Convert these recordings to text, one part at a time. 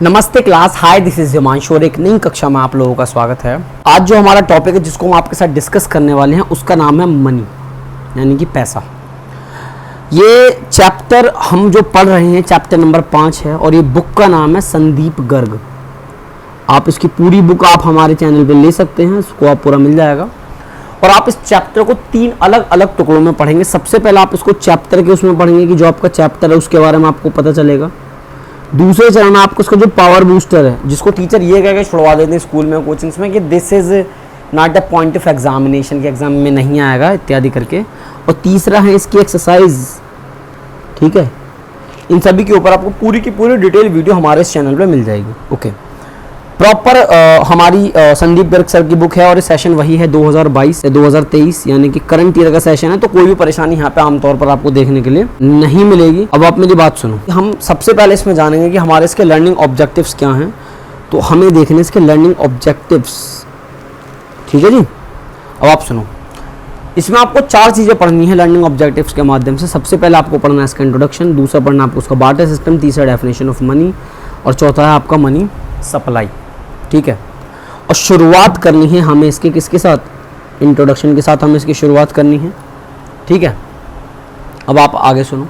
नमस्ते class, hi this is Himanshu और एक नई कक्षा में आप लोगों का स्वागत है। आज जो हमारा टॉपिक है जिसको हम आपके साथ डिस्कस करने वाले हैं उसका नाम है मनी, यानी कि पैसा। ये चैप्टर हम जो पढ़ रहे हैं चैप्टर नंबर 5 है और ये बुक का नाम है संदीप गर्ग। आप इसकी पूरी बुक आप हमारे चैनल पे ले सकते हैं, इसको आप पूरा मिल जाएगा। और आप इस चैप्टर को 3 अलग अलग टुकड़ों में पढ़ेंगे। सबसे पहले आप इसको चैप्टर के उसमें पढ़ेंगे कि जो आपका चैप्टर है उसके बारे में आपको पता चलेगा। दूसरे चरण में आपको इसका जो पावर बूस्टर है, जिसको टीचर ये कह के छुड़वा देते हैं स्कूल में, कोचिंग्स में, कि this is not a point of examination, के एग्जाम में नहीं आएगा इत्यादि करके। और तीसरा है इसकी एक्सरसाइज, ठीक है। इन सभी के ऊपर आपको पूरी की पूरी डिटेल वीडियो हमारे इस चैनल पे मिल जाएगी। ओके, प्रॉपर हमारी संदीप गर्ग सर की बुक है और सेशन वही है 2022 से 2023, यानी कि करंट ईयर का सेशन है। तो कोई भी परेशानी यहाँ पे आमतौर पर आपको देखने के लिए नहीं मिलेगी। अब आप मेरी बात सुनो, हम सबसे पहले इसमें जानेंगे कि हमारे इसके लर्निंग ऑब्जेक्टिव्स क्या हैं। तो हमें देखने इसके लर्निंग ऑब्जेक्टिव्स, ठीक है जी। अब आप सुनो, इसमें आपको 4 चीज़ें पढ़नी है लर्निंग ऑब्जेक्टिव्स के माध्यम से। सबसे पहले आपको पढ़ना है इसका इंट्रोडक्शन, दूसरा पढ़ना आपको उसका बार्टर सिस्टम, तीसरा डेफिनेशन ऑफ मनी और चौथा है आपका मनी सप्लाई, ठीक है। और शुरुआत करनी है हमें इसके किसके साथ, इंट्रोडक्शन के साथ हमें इसकी शुरुआत करनी है, ठीक है। अब आप आगे सुनो,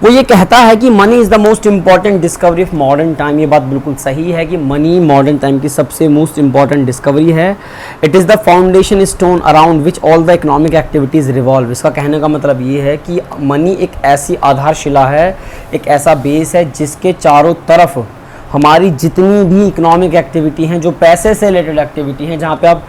वो ये कहता है कि money is the most important discovery of modern time. ये बात बिल्कुल सही है कि मनी मॉडर्न टाइम की सबसे मोस्ट इंपॉर्टेंट डिस्कवरी है। It is the foundation stone around which all the economic activities revolve. इसका कहने का मतलब ये है कि मनी एक ऐसी आधारशिला है, एक ऐसा बेस है जिसके चारों तरफ हमारी जितनी भी इकोनॉमिक एक्टिविटी हैं, जो पैसे से रिलेटेड एक्टिविटी हैं, जहाँ पे आप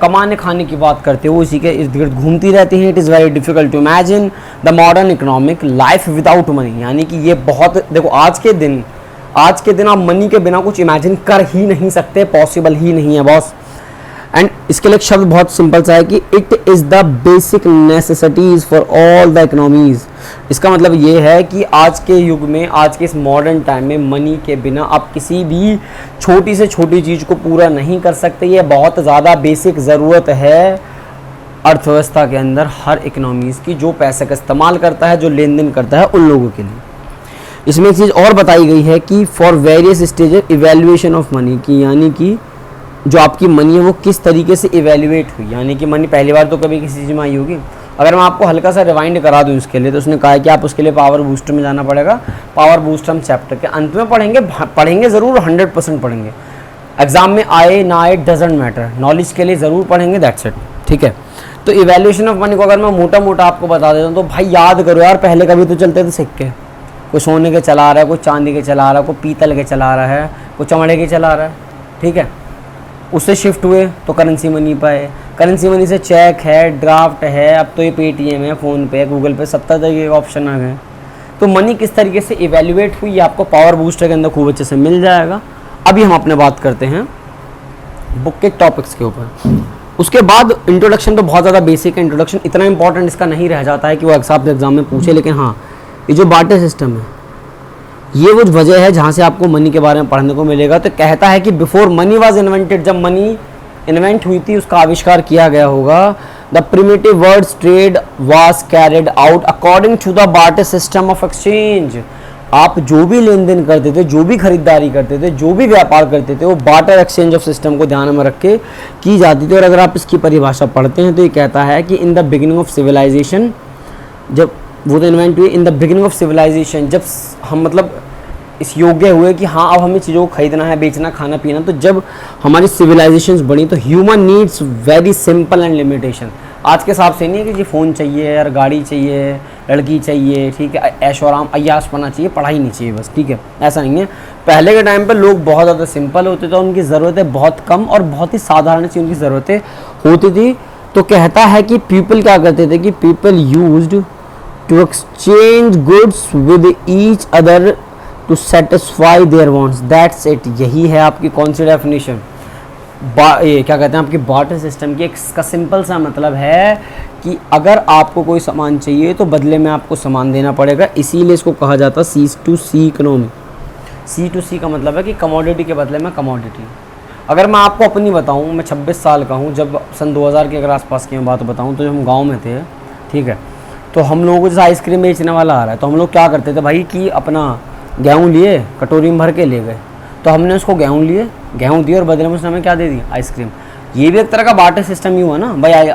कमाने खाने की बात करते हो, इसी के इर्द गिर्द घूमती रहती हैं। It is very difficult to imagine the modern economic life without money. यानी कि ये बहुत, देखो आज के दिन आप मनी के बिना कुछ इमेजिन कर ही नहीं सकते, पॉसिबल ही नहीं है बॉस। एंड इसके लिए एक शब्द बहुत सिंपल सा है कि it is the basic necessities for all the economies. इसका मतलब ये है कि आज के युग में, आज के इस मॉडर्न टाइम में मनी के बिना आप किसी भी छोटी से छोटी चीज़ को पूरा नहीं कर सकते। ये बहुत ज़्यादा बेसिक ज़रूरत है अर्थव्यवस्था के अंदर हर इकोनॉमीज़ की, जो पैसे का इस्तेमाल करता है, जो लेन देन करता है उन लोगों के लिए। इसमें एक चीज़ और बताई गई है कि for various stage evaluation of money की, यानी कि जो आपकी मनी है वो किस तरीके से इवेल्युएट हुई। यानी कि मनी पहली बार तो कभी किसी चीज़ में आई होगी। अगर मैं आपको हल्का सा रिवाइंड करा दूं इसके लिए, तो उसने कहा है कि आप उसके लिए पावर बूस्टर में जाना पड़ेगा। पावर बूस्टर हम चैप्टर के अंत में पढ़ेंगे ज़रूर, 100% पढ़ेंगे। एग्जाम में आए ना आए डजेंट मैटर, नॉलेज के लिए ज़रूर पढ़ेंगे, दैट्स इट, ठीक है। तो इवेल्युएशन ऑफ मनी को अगर मैं मोटा मोटा आपको बता देता हूँ तो भाई याद करो यार, पहले कभी तो चलते थे सिक्के, कोई सोने के चला रहा है, कोई चांदी के चला रहा है, कोई पीतल के चला रहा है, कोई चमड़े के चला रहा है, ठीक है। उससे शिफ्ट हुए तो करेंसी मनी पाए, करेंसी मनी से चेक है, ड्राफ्ट है, अब तो ये पेटीएम है, फ़ोन पे, गूगल पे, 70 तरीके के ऑप्शन आ गए। तो मनी किस तरीके से इवेल्युएट हुई ये आपको पावर बूस्टर के अंदर खूब अच्छे से मिल जाएगा। अभी हम अपने बात करते हैं बुक के टॉपिक्स के ऊपर। उसके बाद इंट्रोडक्शन तो बहुत ज़्यादा बेसिक है। इंट्रोडक्शन इतना इंपॉर्टेंट इसका नहीं रह जाता है कि वो एग्जाम में पूछे, लेकिन हाँ, ये जो बार्टर सिस्टम है ये वो वजह है जहाँ से आपको मनी के बारे में पढ़ने को मिलेगा। तो कहता है कि बिफोर मनी वाज इन्वेंटेड, जब मनी इन्वेंट हुई थी, उसका आविष्कार किया गया होगा, the primitive words trade was carried out according to the barter system of exchange. आप जो भी लेन देन करते थे, जो भी खरीदारी करते थे, जो भी व्यापार करते थे, वो बार्टर एक्सचेंज ऑफ सिस्टम को ध्यान में रख के की जाती थी। और अगर आप इसकी परिभाषा पढ़ते हैं तो ये कहता है कि in the beginning of civilisation, जब वो तो इन्वेंट हुई in the beginning of civilisation, जब हम मतलब इस योग्य हुए कि हाँ अब हमें चीज़ों को खरीदना है, बेचना, खाना पीना, तो जब हमारी सिविलाइजेशंस बनी तो human needs very simple and limitation. आज के हिसाब से नहीं है कि जी फ़ोन चाहिए यार, गाड़ी चाहिए, लड़की चाहिए, ठीक है, ऐशो आराम अय्याश पना चाहिए, पढ़ाई नहीं चाहिए बस, ठीक है, ऐसा नहीं है। पहले के टाइम पर लोग बहुत ज़्यादा सिंपल होते थे, उनकी ज़रूरतें बहुत कम और बहुत ही साधारण सी उनकी ज़रूरतें होती थी। तो कहता है कि पीपल क्या करते थे कि people used to exchange goods with each other to satisfy their wants, that's it. यही है आपकी कौन सी डेफिनेशन, ये क्या कहते हैं आपकी बार्टर सिस्टम की। इसका सिंपल सा मतलब है कि अगर आपको कोई सामान चाहिए तो बदले में आपको सामान देना पड़ेगा, इसीलिए इसको कहा जाता है C2C इकोनॉमी। C2C का मतलब है कि कमोडिटी के बदले में कमोडिटी। अगर मैं आपको अपनी बताऊं, मैं 26 साल का हूं, जब सन 2000 के अगर आसपास की मैं बात बताऊं तो जब हम गाँव में थे, ठीक है, तो हम लोगों को जैसे आइसक्रीम बेचने वाला आ रहा है तो हम लोग क्या करते थे भाई कि अपना गेहूँ लिए, कटोरी में भर के ले गए, तो हमने उसको गेहूँ लिए, गेहूँ दिए और बदले में उसने हमें क्या दे दी, आइसक्रीम। ये भी एक तरह का बार्टर सिस्टम ही हुआ ना भाई।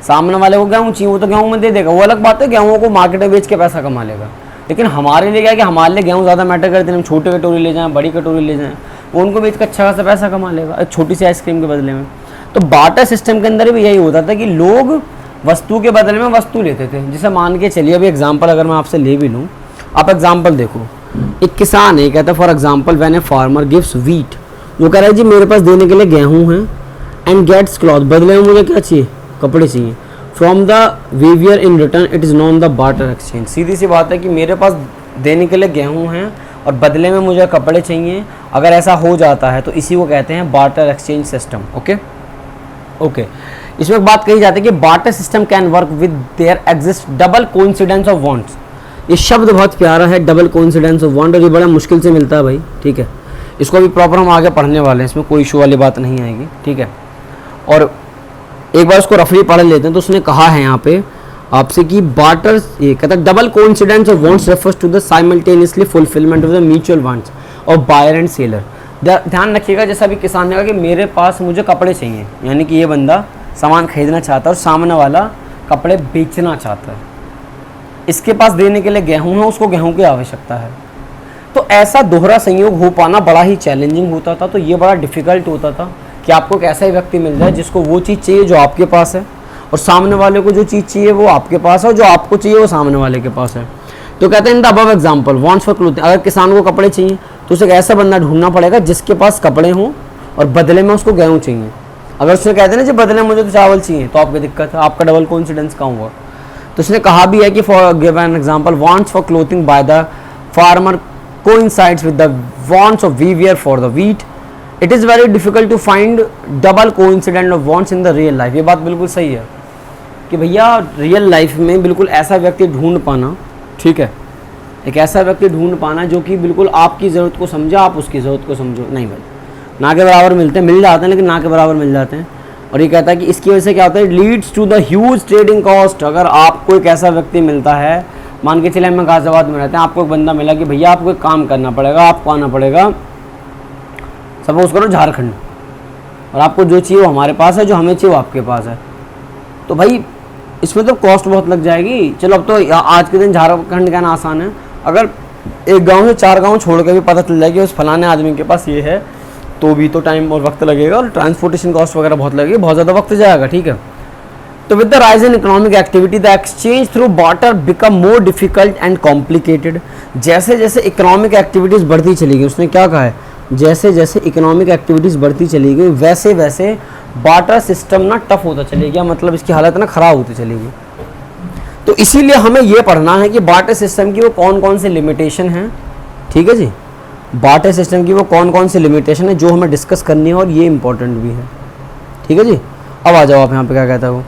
सामने वाले को गेहूँ चाहिए, वो तो गेहूँ में दे देगा, वो अलग बात है, गेहूँ को मार्केट में बेच के पैसा कमा लेगा। लेकिन हमारे लिए क्या है कि हमारे लिए गेहूँ ज़्यादा मैटर करते हैं। हम छोटे कटोरी ले जाएँ, बड़ी कटोरी ले जाएँ, वो उनको बेच कर अच्छा खासा पैसा कमा लेगा एक छोटी सी आइसक्रीम के बदले में। तो बार्टर सिस्टम के अंदर भी यही होता था कि लोग वस्तु के बदले में वस्तु लेते थे। जैसे मान के चलिए, अभी एग्जाम्पल अगर मैं आपसे ले भी लूँ, आप एग्जाम्पल देखो, एक किसान है, कहता है for example when a farmer gives wheat, वो कह रहा है जी मेरे पास देने के लिए गेहूँ है, एंड गेट्स क्लॉथ, बदले में मुझे क्या चाहिए, कपड़े चाहिए, from the weaver in return it is known the barter exchange. सीधी सी बात है कि मेरे पास देने के लिए गेहूँ हैं और बदले में मुझे कपड़े चाहिए। अगर ऐसा हो जाता है तो इसी को कहते हैं बार्टर एक्सचेंज सिस्टम। ओके इसमें एक बात कही जाती है कि barter system can work with their exist double coincidence of wants. ये शब्द बहुत प्यारा है, डबल कोइंसिडेंस ऑफ वांट, और ये बड़ा मुश्किल से मिलता है भाई, ठीक है। इसको अभी प्रॉपर हम आगे पढ़ने वाले हैं, इसमें कोई इशू वाली बात नहीं आएगी, ठीक है। और एक बार उसको रफली पढ़ लेते हैं। तो उसने कहा है यहाँ पे आपसे कि बार्टर, ये कहता है double coincidence of wants refers to the simultaneously fulfilment of the mutual wants of buyer and seller. ध्यान रखिएगा, जैसा अभी किसान ने कहा कि मेरे पास मुझे कपड़े चाहिए, यानी कि ये बंदा सामान खरीदना चाहता है और सामने वाला कपड़े बेचना चाहता है। इसके पास देने के लिए गेहूँ है, उसको गेहूँ की आवश्यकता है। तो ऐसा दोहरा संयोग हो पाना बड़ा ही चैलेंजिंग होता था। तो ये बड़ा डिफिकल्ट होता था कि आपको एक ऐसा ही व्यक्ति मिल जाए जिसको वो चीज़ चाहिए जो आपके पास है, और सामने वाले को जो चीज़ चाहिए वो आपके पास है, और जो आपको चाहिए वो सामने वाले के पास है। तो कहते हैं in the above example wants for clothing, अगर किसान को कपड़े चाहिए तो उसे एक ऐसा बंदा ढूंढना पड़ेगा जिसके पास कपड़े हों और बदले में उसको गेहूँ चाहिए। अगर उसने कहते हैं ना जी बदले में मुझे तो चावल चाहिए, तो आपकी दिक्कत है, आपका डबल कोइंसिडेंस कहाँ हुआ। तो उसने कहा भी है कि for give an example wants for clothing by the farmer coincides with the wants of weaver for the wheat, it is very difficult to find double coincident of wants in the real life. ये बात बिल्कुल सही है कि भैया real life में बिल्कुल ऐसा व्यक्ति ढूंढ पाना, ठीक है, एक ऐसा व्यक्ति ढूंढ पाना जो कि बिल्कुल आपकी ज़रूरत को समझे, आप उसकी ज़रूरत को समझो, नहीं भाई, ना के बराबर मिलते हैं, मिल जाते हैं लेकिन ना के बराबर मिल जाते हैं। और ये कहता है कि इसकी वजह से क्या होता है, leads to the huge trading cost. अगर आपको एक ऐसा व्यक्ति मिलता है, मान के चले हम गाजियाबाद में रहते हैं, आपको एक बंदा मिला कि भैया आपको एक काम करना पड़ेगा, आपको आना पड़ेगा सपोज करो झारखंड, और आपको जो चाहिए वो हमारे पास है, जो हमें चाहिए वो आपके पास है, तो भाई इसमें तो कॉस्ट बहुत लग जाएगी। चलो अब तो आज के दिन झारखंड कहना आसान है, अगर एक गांव से 4 गांव छोड़ के भी पता चल जाए कि उस फलाने आदमी के पास ये है, तो भी तो टाइम और वक्त लगेगा, और ट्रांसपोर्टेशन कॉस्ट वगैरह बहुत लगेगी, बहुत ज़्यादा वक्त जाएगा, ठीक है। तो with the rise in economic activity the exchange through barter become more difficult and complicated. जैसे जैसे इकोनॉमिक एक्टिविटीज़ बढ़ती चली गई, उसने क्या कहा है, जैसे जैसे इकोनॉमिक एक्टिविटीज़ बढ़ती चली गई वैसे वैसे बार्टर सिस्टम ना टफ होता चले गया, मतलब इसकी हालत ना ख़राब होती चली गई। तो इसीलिए हमें ये पढ़ना है कि बार्टर सिस्टम की वो कौन कौन से लिमिटेशन हैं, ठीक है जी, बार्टर सिस्टम की वो कौन कौन से लिमिटेशन है जो हमें डिस्कस करनी है, और ये इंपॉर्टेंट भी है, ठीक है जी। अब आ जाओ आप यहाँ पे क्या कहता है वो।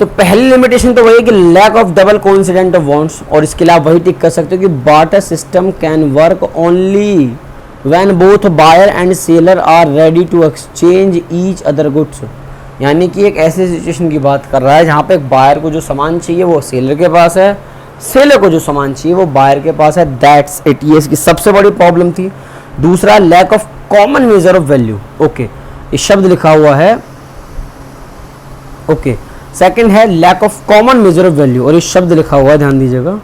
तो पहली लिमिटेशन तो वही है कि lack of double coincident of wants, और इसके लिए आप वही टिक कर सकते हो कि barter system can work only when both buyer and seller are ready to exchange each other goods. यानी कि एक ऐसी सिचुएशन की बात कर रहा है जहाँ पे एक बायर को जो सामान चाहिए वो सेलर के पास है, सेलर को जो सामान चाहिए वो बायर के पास है। दैट्स इट, ये इसकी सबसे बड़ी प्रॉब्लम थी। दूसरा lack of common measure of value, okay, ये शब्द लिखा हुआ है, ओके। सेकंड है lack of common measure of value, और ये शब्द लिखा हुआ है, ध्यान दीजिएगा,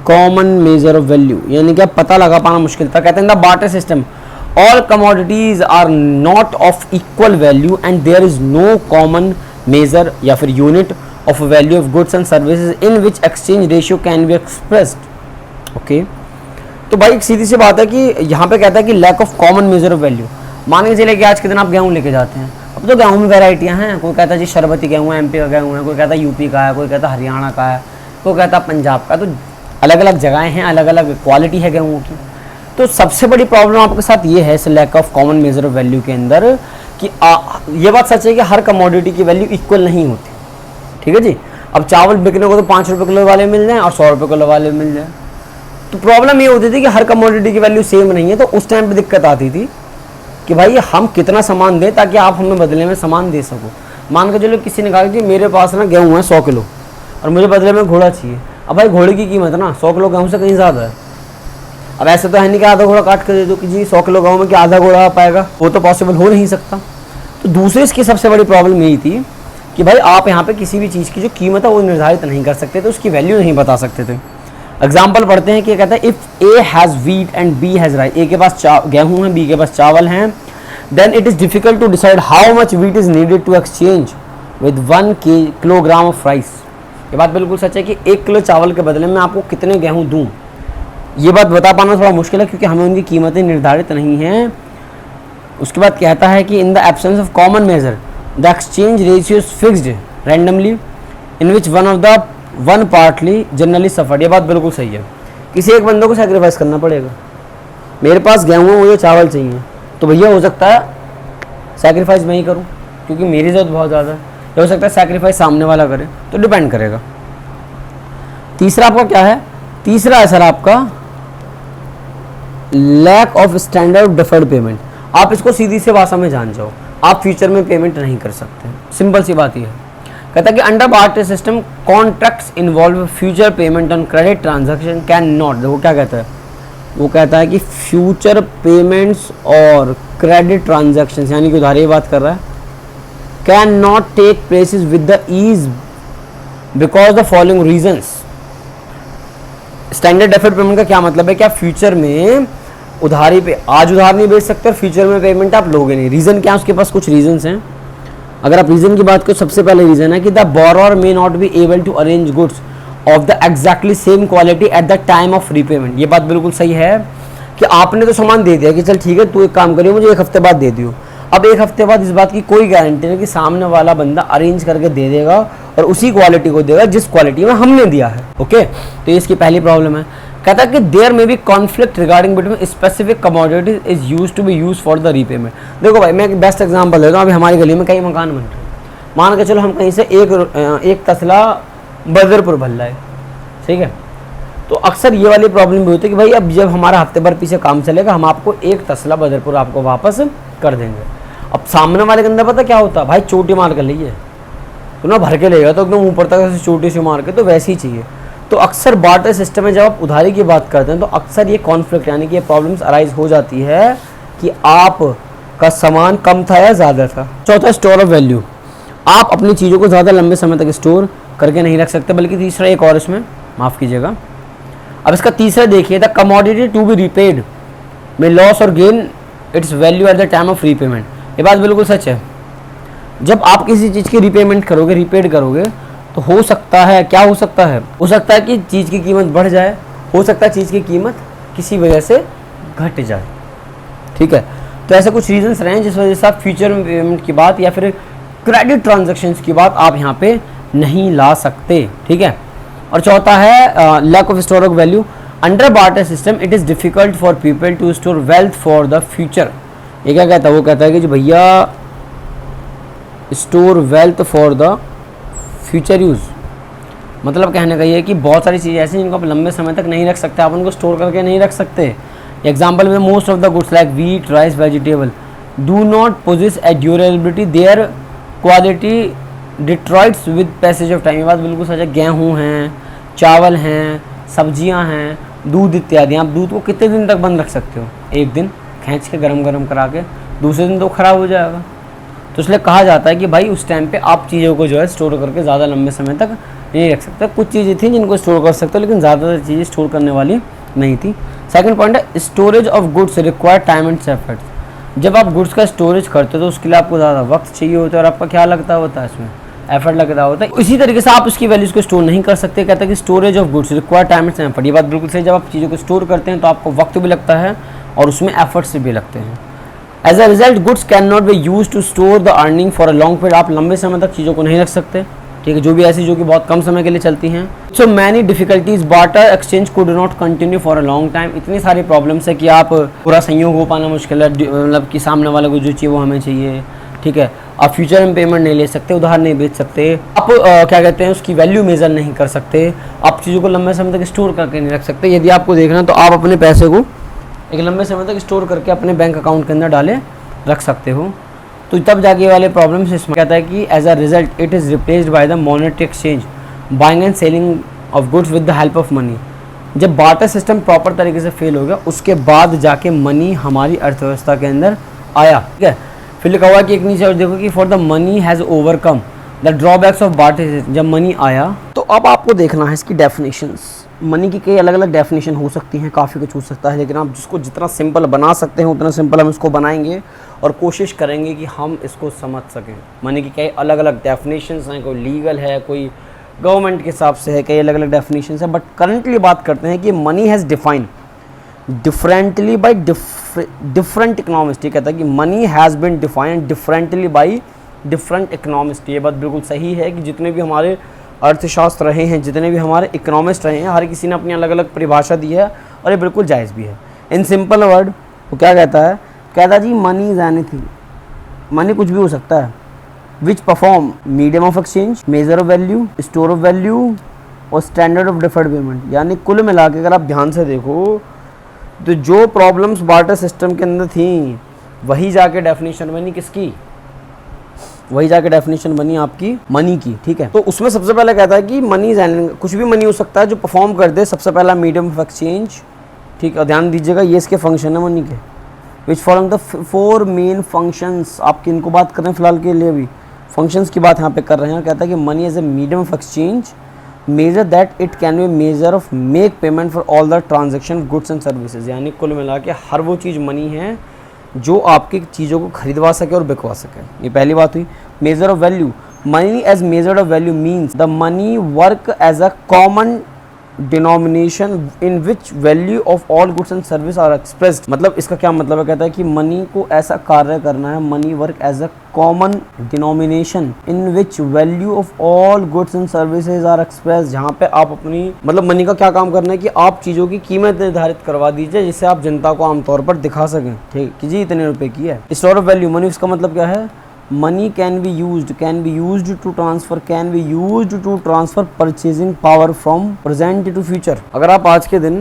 कॉमन मेजर ऑफ वैल्यू, यानी कि आप पता लगा पाना मुश्किल था। कहते हैं the barter system all commodities are not of equal value and there is no common measure या फिर unit of value of goods and services in which exchange ratio can be expressed, okay। तो भाई एक सीधी सी बात है कि यहाँ पे कहता है कि lack of common measure of value। मान के चले कि आज के दिन आप गेहूँ लेके जाते हैं, अब तो गेहूँ में वेराइटियाँ हैं, कोई कहता है जी शरबती गेहूँ है, एमपी का गेहूँ है, कोई कहता है यूपी का है, कोई कहता है हरियाणा का है, कोई कहता है पंजाब का, तो अलग अलग जगहें हैं, अलग अलग क्वालिटी है गेहूँ की। तो सबसे बड़ी प्रॉब्लम आपके साथ ये है इस lack of common measure of value के अंदर कि ये बात सच है कि हर कमोडिटी की वैल्यू इक्वल नहीं होती, ठीक है जी। अब चावल बिकने को तो 5 रुपये किलो वाले मिल जाएं और 100 रुपये किलो वाले मिल जाएं, तो प्रॉब्लम ये होती थी कि हर कमोडिटी की वैल्यू सेम नहीं है। तो उस टाइम पे दिक्कत आती थी कि भाई हम कितना सामान दें ताकि आप हमें बदले में सामान दे सको। मान के चलो किसी ने कहा कि मेरे पास ना गेहूँ है 100 किलो और मुझे बदले में घोड़ा चाहिए। अब भाई घोड़े की कीमत ना 100 किलो गेहूँ से कहीं ज़्यादा है, अब ऐसे तो है नहीं कि आधा घोड़ा काट कर दे दो कि जी 100 किलो गेहूं में कि आधा घोड़ा आ पाएगा, वो तो पॉसिबल हो नहीं सकता। तो दूसरी इसकी सबसे बड़ी प्रॉब्लम यही थी कि भाई आप यहाँ पे किसी भी चीज़ की जो कीमत है वो निर्धारित नहीं कर सकते थे, उसकी वैल्यू नहीं बता सकते थे। एग्जाम्पल पढ़ते हैं कि कहता है if A has wheat and B has rice, A के पास गेहूँ है, बी के पास चावल हैं, then it is difficult to decide how much wheat is needed to exchange with 1 kilogram of rice. ये बात बिल्कुल सच है कि 1 किलो चावल के बदले में आपको कितने गेहूँ दूँ, ये बात बता पाना थोड़ा मुश्किल है क्योंकि हमें उनकी कीमतें निर्धारित नहीं हैं। उसके बाद कहता है कि in the absence of common measure the exchange ratio is fixed randomly in which one partly generally suffered. ये बात बिल्कुल सही है, किसी एक बंदे को सेक्रीफाइस करना पड़ेगा। मेरे पास गेहूँ है, मुझे चावल चाहिए, तो भैया हो सकता है सेक्रीफाइस मैं ही करूँ क्योंकि मेरी ज़रूरत बहुत ज़्यादा है, या हो सकता है सेक्रीफाइस सामने वाला करे, तो डिपेंड करेगा। तीसरा आपका क्या है, तीसरा है सर आपका lack of standard deferred payment. आप इसको सीधी सी भाषा में जान जाओ, आप फ्यूचर में पेमेंट नहीं कर सकते, सिंपल सी बात ये है। कहता है कि under barter system contracts involve future payment on credit transaction can not, वो क्या कहता है, वो कहता है कि फ्यूचर पेमेंट्स और क्रेडिट ट्रांजैक्शंस यानी कि उधारी बात कर रहा है, can not take place with the ease because the following reasons. Standard deferred payment का क्या मतलब है कि आप फ्यूचर में उधारी पे आज उधार नहीं बेच सकते और फ्यूचर में पेमेंट आप लोगे नहीं। रीज़न क्या है, उसके पास कुछ रीजंस हैं। अगर आप रीज़न की बात करो, सबसे पहले रीज़न है कि the borrower may not be able to arrange goods of the exactly same quality at the time of repayment. ये बात बिल्कुल सही है कि आपने तो सामान दे दिया कि चल ठीक है तू एक काम करियो मुझे 1 हफ्ते बाद दे दियो। अब 1 हफ्ते बाद इस बात की कोई गारंटी नहीं कि सामने वाला बंदा अरेंज करके दे देगा और उसी क्वालिटी को देगा जिस क्वालिटी में हमने दिया है। ओके, तो ये इसकी पहली प्रॉब्लम है। कहता है कि there may be conflict regarding between specific commodities is use to be use for the repayment. देखो भाई मैं एक बेस्ट एग्जांपल देता हूँ, अभी हमारी गली में कई मकान बन रहे हैं, मान के चलो हम कहीं से एक तसला बदरपुर भर रहा है, ठीक है, तो अक्सर ये वाली प्रॉब्लम भी होती है कि भाई अब जब हमारा हफ्ते भर पीछे काम चलेगा हम आपको 1 तसला बदरपुर आपको वापस कर देंगे। अब सामने वाले के अंदर पता क्या होता है, भाई चोटी मार कर लीजिए तो ना भर के लेगा तो एकदम ऊपर तक ऐसे चोटी से मार के, तो वैसे ही चाहिए। तो अक्सर बार्टर सिस्टम में जब आप उधारी की बात करते हैं तो अक्सर ये कॉन्फ्लिक्ट यानी कि ये प्रॉब्लम्स अराइज हो जाती है कि आप का सामान कम था या ज़्यादा था। चौथा स्टोर ऑफ वैल्यू, आप अपनी चीज़ों को ज़्यादा लंबे समय तक स्टोर करके नहीं रख सकते। बल्कि तीसरा एक और इसमें माफ़ कीजिएगा, अब इसका तीसरा देखिए, the commodity to be repaid may loss और gain its value at the time of repayment. ये बात बिल्कुल सच है, जब आप किसी चीज़ की रीपेमेंट करोगे रीपेड करोगे तो हो सकता है क्या हो सकता है कि चीज़ की कीमत बढ़ जाए, हो सकता है चीज़ की कीमत किसी वजह से घट जाए, ठीक है। तो ऐसे कुछ रीजंस रहे हैं जिस वजह से आप फ्यूचर में पेमेंट की बात या फिर क्रेडिट ट्रांजैक्शंस की बात आप यहाँ पे नहीं ला सकते, ठीक है। और चौथा है lack of store of value, under barter system it is difficult for people to store wealth for the future. ये क्या कहता है, वो कहता है कि जो भैया store wealth for the future use, मतलब कहने का ये है कि बहुत सारी चीज़ें ऐसी जिनको आप लंबे समय तक नहीं रख सकते, आप उनको स्टोर करके नहीं रख सकते। एग्जाम्पल में most of the goods like wheat rice vegetable do not possess a durability, their quality deteriorates with passage of time. ये बात बिल्कुल सच है, गेहूँ हैं, चावल हैं, सब्जियां हैं, दूध इत्यादि। आप दूध को कितने दिन तक बंद रख सकते हो, 1 दिन खींच के गरम करा के, दूसरे दिन तो ख़राब हो जाएगा। तो इसलिए कहा जाता है कि भाई उस टाइम पे आप चीज़ों को जो है स्टोर करके ज़्यादा लंबे समय तक नहीं रख सकते। कुछ चीज़ें थी जिनको स्टोर कर सकते हो लेकिन ज़्यादातर चीज़ें स्टोर करने वाली नहीं थी। सेकंड पॉइंट है storage of goods require time and effort. जब आप गुड्स का स्टोरेज करते हो तो उसके लिए आपको ज़्यादा वक्त चाहिए होता है और आपका क्या लगता होता है, इसमें एफर्ट लगता होता है। इसी तरीके से आप उसकी वैल्यूज़ को स्टोर नहीं कर सकते। कहता है कि storage of goods require time and effort. ये बात बिल्कुल सही, जब आप चीज़ों को स्टोर करते हैं तो आपको वक्त भी लगता है और उसमें एफर्ट्स भी लगते हैं। As a result goods can not be use to store the earning for a long period. आप लंबे समय तक चीज़ों को नहीं रख सकते, ठीक है, जो भी ऐसी जो कि बहुत कम समय के लिए चलती हैं। So many difficulties barter exchange could not continue for a long time. इतनी सारी प्रॉब्लम्स है कि आप पूरा संयोग हो पाना मुश्किल है, मतलब कि सामने वाले को जो चाहिए वो हमें चाहिए, ठीक है। आप फ्यूचर में पेमेंट नहीं ले सकते, उधार नहीं बेच सकते, आप क्या कहते हैं उसकी वैल्यू मेजर नहीं कर सकते, आप चीज़ों को लंबे समय तक स्टोर करके नहीं रख सकते। यदि आपको देखना तो आप अपने पैसे को एक लंबे समय तक स्टोर करके अपने बैंक अकाउंट के अंदर डाले रख सकते हो, तो तब जाके वाले प्रॉब्लम्स इसमें कहता है कि as a result it is replaced by the monetary exchange buying and selling of goods with the help of money. जब बार्टर सिस्टम प्रॉपर तरीके से फेल हो गया उसके बाद जाके मनी हमारी अर्थव्यवस्था के अंदर आया, ठीक है। फिर लिखा हुआ है कि एक नीचे और देखो कि for the money has overcome the drawbacks of barter system. जब मनी आया तो अब आपको देखना है इसकी डेफिनेशंस। मनी की कई अलग अलग डेफिनेशन हो सकती हैं, काफ़ी कुछ हो सकता है, लेकिन आप जिसको जितना सिंपल बना सकते हैं उतना सिंपल हम इसको बनाएंगे और कोशिश करेंगे कि हम इसको समझ सकें। मनी की कई अलग अलग डेफिनेशंस हैं, कोई लीगल है, कोई गवर्नमेंट के हिसाब से है, कई अलग अलग डेफिनेशंस हैं। बट करंटली बात करते हैं कि money has defined differently by different economist. ये कहता है कि money has been defined differently by different economist. ये बात बिल्कुल सही है कि जितने भी हमारे अर्थशास्त्र रहे हैं, जितने भी हमारे इकोनॉमिस्ट रहे हैं, हर किसी ने अपनी अलग अलग परिभाषा दी है और ये बिल्कुल जायज़ भी है। इन सिंपल वर्ड वो क्या कहता है, कहता जी मनी इज एनीथिंग, मनी कुछ भी हो सकता है, which perform medium of exchange, major of value, store of value और स्टैंडर्ड ऑफ डिफर्ड पेमेंट। यानी कुल मिला के अगर आप ध्यान से देखो तो जो प्रॉब्लम्स बार्टर सिस्टम के अंदर थी वही जाके डेफिनेशन बनी किसकी, वही जाके डेफिनेशन बनी आपकी मनी की, ठीक है। तो उसमें सबसे पहले कहता है कि मनी इज एनीथिंग, कुछ भी मनी हो सकता है जो परफॉर्म कर दे। सबसे पहला मीडियम ऑफ एक्सचेंज, ठीक है, ध्यान दीजिएगा ये इसके फंक्शन है मनी के। Which following the 4 main functions, आप किनको बात कर रहे हैं फिलहाल के लिए, भी फंक्शंस की बात यहाँ पे कर रहे हैं। कहता है कि money as a medium of exchange, measure that it can be measure of make payment for all the transaction goods and services. यानी कुल मिला के हर वो चीज़ मनी है जो आपकी चीज़ों को खरीदवा सके और बिकवा सके। ये पहली बात हुई। Measure of value, money as measure of value means the money work as a common denomination in which value of all goods and service are expressed. मतलब इसका क्या मतलब है, कहता है कि मनी को ऐसा कार्य करना है, money work as a common denomination in which value of all goods and services are expressed. जहाँ पे आप अपनी मतलब मनी का क्या काम करना है कि आप चीज़ों की कीमत निर्धारित करवा दीजिए जिससे आप जनता को आमतौर पर दिखा सकें, ठीक कि जी इतने रुपए की है। स्टोर ऑफ वैल्यू, मनी इसका मतलब क्या है, money can be used to transfer purchasing power from present to future. अगर आप आज के दिन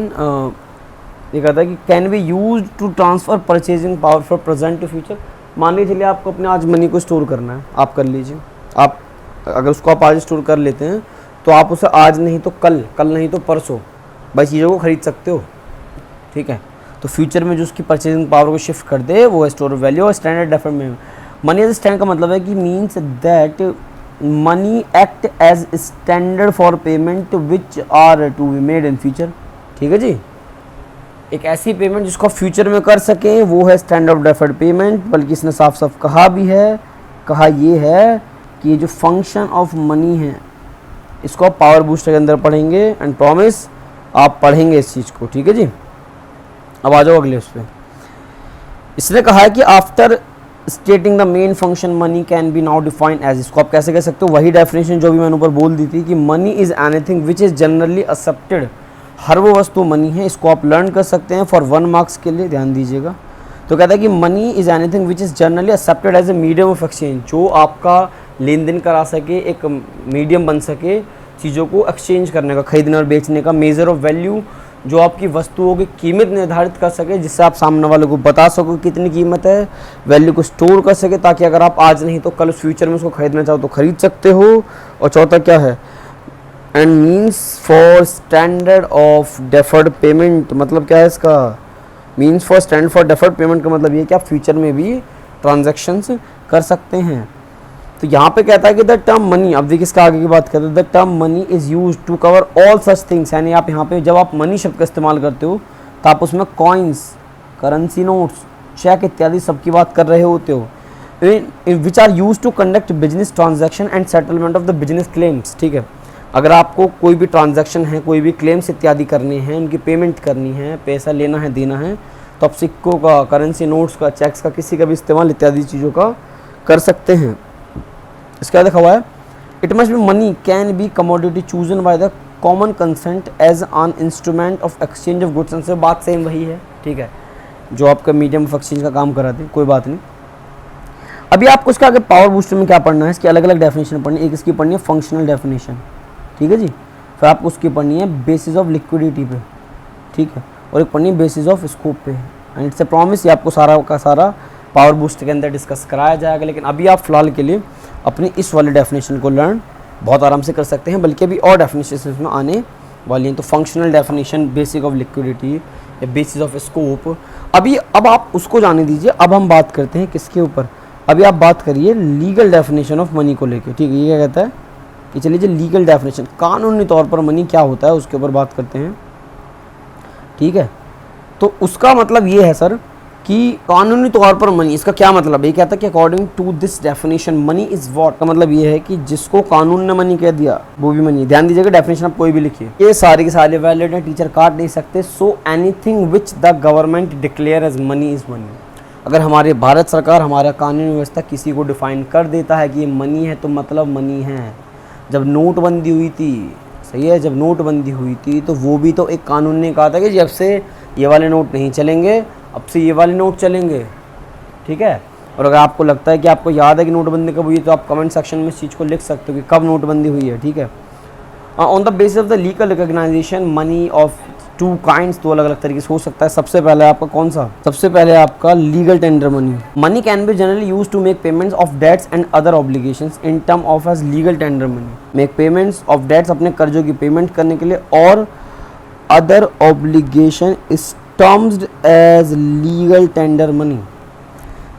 ये कहता है कि can be used to transfer purchasing power from present to future. मान लीजिए चलिए आपको अपने आज मनी को स्टोर करना है, आप कर लीजिए। आप अगर उसको आप आज स्टोर कर लेते हैं तो आप उसे आज नहीं तो कल नहीं तो परसों भाई चीज़ों को खरीद सकते हो, ठीक है। तो फ्यूचर में जो उसकी परचेजिंग पावर को शिफ्ट कर दे वो है स्टोर वैल्यू। और स्टैंडर्ड डेफर्ड में मनी एज स्टैंड का मतलब है कि means that money act as standard for payment which are to be made in future, ठीक है जी। एक ऐसी पेमेंट जिसको फ्यूचर में कर सकें वो है स्टैंडर्ड ऑफ डेफर्ड पेमेंट। बल्कि इसने साफ साफ कहा भी है, कहा ये है कि ये जो फंक्शन ऑफ मनी है इसको आप पावर बूस्टर के अंदर पढ़ेंगे एंड प्रॉमिस आप पढ़ेंगे इस चीज़ को, ठीक है जी। अब आ जाओ अगले उस पर। इसने कहा है कि after stating the main function money can be now defined as, इसको आप कैसे कह सकते हो, वही डेफिनेशन जो भी मैंने ऊपर बोल दी थी कि money is anything which is generally accepted. हर वो वस्तु मनी है, इसको आप लर्न कर सकते हैं फॉर 1 मार्क्स के लिए, ध्यान दीजिएगा। तो कहता है कि money is anything which is generally accepted as a medium of exchange, जो आपका लेन देन करा सके, एक मीडियम बन सके चीज़ों को एक्सचेंज करने का, खरीदने और बेचने का। मेजर ऑफ वैल्यू, जो आपकी वस्तुओं की कीमत निर्धारित कर सके जिससे आप सामने वाले को बता सको कितनी कीमत है। वैल्यू को स्टोर कर सके ताकि अगर आप आज नहीं तो कल फ्यूचर में उसको खरीदना चाहो तो खरीद सकते हो। और चौथा क्या है, and means for standard of deferred payment. मतलब क्या है इसका, means for stand for deferred payment का मतलब ये कि आप फ्यूचर में भी ट्रांजेक्शन्स कर सकते हैं। तो यहाँ पे कहता है कि द टर्म मनी, अब देखिए इसका आगे की बात करते हैं, the term money is use to cover all such things. यानी आप यहाँ पे जब आप मनी शब्द का इस्तेमाल करते हो तो आप उसमें कॉइन्स, करेंसी नोट्स, चेक इत्यादि सब की बात कर रहे होते हो, which are use to conduct business transaction and settlement of the business claims, ठीक है। अगर आपको कोई भी ट्रांजेक्शन है, कोई भी क्लेम्स इत्यादि करने हैं, उनकी पेमेंट करनी है, पैसा लेना है देना है, तो आप सिक्कों का, करेंसी नोट्स का, चेक्स का, किसी का भी इस्तेमाल इत्यादि चीज़ों का कर सकते हैं। इसका देखा हुआ है, it must be money can be commodity chosen by the common consent as an instrument of exchange of goods and services. बात सेम वही है, ठीक है, जो आपका मीडियम ऑफ एक्सचेंज का काम कराते हैं, कोई बात नहीं। अभी आपको इसका आगे पावर बूस्टर में क्या पढ़ना है, इसकी अलग अलग डेफिनेशन पढ़नी है। एक इसकी पढ़नी है फंक्शनल डेफिनेशन, ठीक है जी। फिर आपको उसकी पढ़नी है बेसिस ऑफ लिक्विडिटी पे, ठीक है, और एक पढ़नी है बेसिस ऑफ स्कोप पे। एंड इट्स ए प्रॉमिस, ये आपको सारा का सारा पावर बूस्टर के अंदर डिस्कस कराया जाएगा। लेकिन अभी आप फिलहाल के लिए अपनी इस वाले डेफिनेशन को लर्न बहुत आराम से कर सकते हैं, बल्कि अभी और डेफिनेशन इसमें आने वाली हैं। तो functional definition, basic of liquidity या बेसिस ऑफ स्कोप। अब आप उसको जाने दीजिए। अब हम बात करते हैं किसके ऊपर, अभी आप बात करिए लीगल डेफिनेशन ऑफ मनी को लेके। ठीक है, ये क्या कहता है कि चलिए जी लीगल डेफिनेशन, कानूनी तौर पर मनी क्या होता है उसके ऊपर बात करते हैं। ठीक है, तो उसका मतलब ये है सर कि कानूनी तौर पर मनी, इसका क्या मतलब है, ये कहता है कि according to this definition money is what, का मतलब ये है कि जिसको कानून ने मनी कह दिया वो भी मनी। ध्यान दीजिएगा, डेफिनेशन आप कोई भी लिखिए, ये सारे के सारे वैलिड है, टीचर काट नहीं सकते। So anything which the government declare as money is money. अगर हमारे भारत सरकार, हमारा कानूनी व्यवस्था किसी को डिफाइन कर देता है कि ये मनी है तो मतलब मनी है। जब नोटबंदी हुई थी, सही है, जब नोटबंदी हुई थी तो वो भी तो एक कानून ने कहा था कि जब से ये वाले नोट नहीं चलेंगे, अब से ये वाले नोट चलेंगे। ठीक है, और अगर आपको लगता है कि आपको याद है कि नोटबंदी कब हुई है तो आप कमेंट सेक्शन में इस चीज़ को लिख सकते हो कि कब नोटबंदी हुई है। ठीक है, on the basis of the legal recognisation money of two kinds, दो अलग अलग तरीके से हो सकता है। सबसे पहले आपका कौन सा, सबसे पहले आपका legal tender money. Money can be generally use to make payments of debts and other obligations in term of as legal tender money. Make payments of debts, अपने कर्जों की पेमेंट करने के लिए, और other obligation is termed as legal tender money.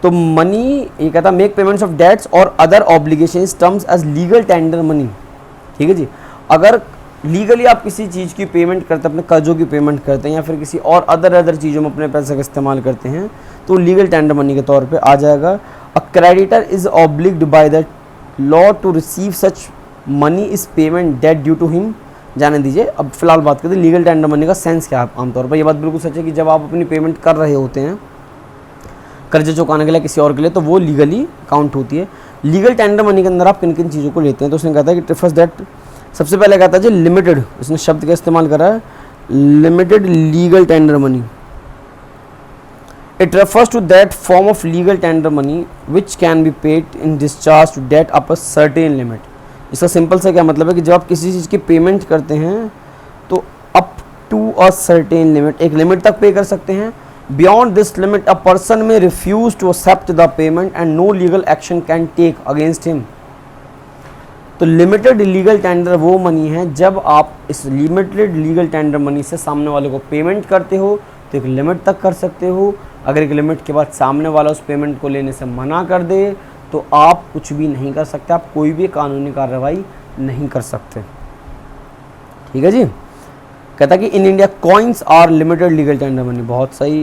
तो money, ये कहता है मेक पेमेंट्स ऑफ डेट्स और other obligation terms as legal tender money. ठीक है जी, अगर लीगली आप किसी चीज़ की पेमेंट करते हैं, अपने कर्जों की पेमेंट करते हैं या फिर किसी और अदर चीज़ों में अपने पैसे का इस्तेमाल करते हैं तो लीगल टेंडर मनी के तौर पे आ जाएगा। A creditor is obliged by the law to receive such money is payment debt due to him. जाने दीजिए, अब फिलहाल बात करते हैं लीगल टेंडर मनी का सेंस क्या है। आमतौर पर ये बात बिल्कुल सच है कि जब आप अपनी पेमेंट कर रहे होते हैं कर्जे चुकाने के लिए किसी और के लिए, तो वो लीगली काउंट होती है। लीगल टेंडर मनी के अंदर आप किन किन चीज़ों को लेते हैं, तो उसने कहता है कि प्रिफर्स दैट, सबसे पहले कहता है जी लिमिटेड, इसने शब्द का इस्तेमाल करा है, limited legal tender money. It refers to that form of legal tender money which can be paid in discharge to debt up a certain limit. इसका सिंपल से क्या मतलब है कि जब आप किसी चीज़ की पेमेंट करते हैं तो up to a certain limit, एक लिमिट तक पे कर सकते हैं। Beyond this limit a person may refuse to accept the payment and no legal action can take against him. तो लिमिटेड लीगल टेंडर वो मनी है जब आप इस लिमिटेड लीगल टेंडर मनी से सामने वाले को पेमेंट करते हो तो एक लिमिट तक कर सकते हो। अगर एक लिमिट के बाद सामने वाला उस पेमेंट को लेने से मना कर दे तो आप कुछ भी नहीं कर सकते, आप कोई भी कानूनी कार्रवाई नहीं कर सकते। ठीक है जी, कहता कि in India coins are limited legal tender money. बहुत सही,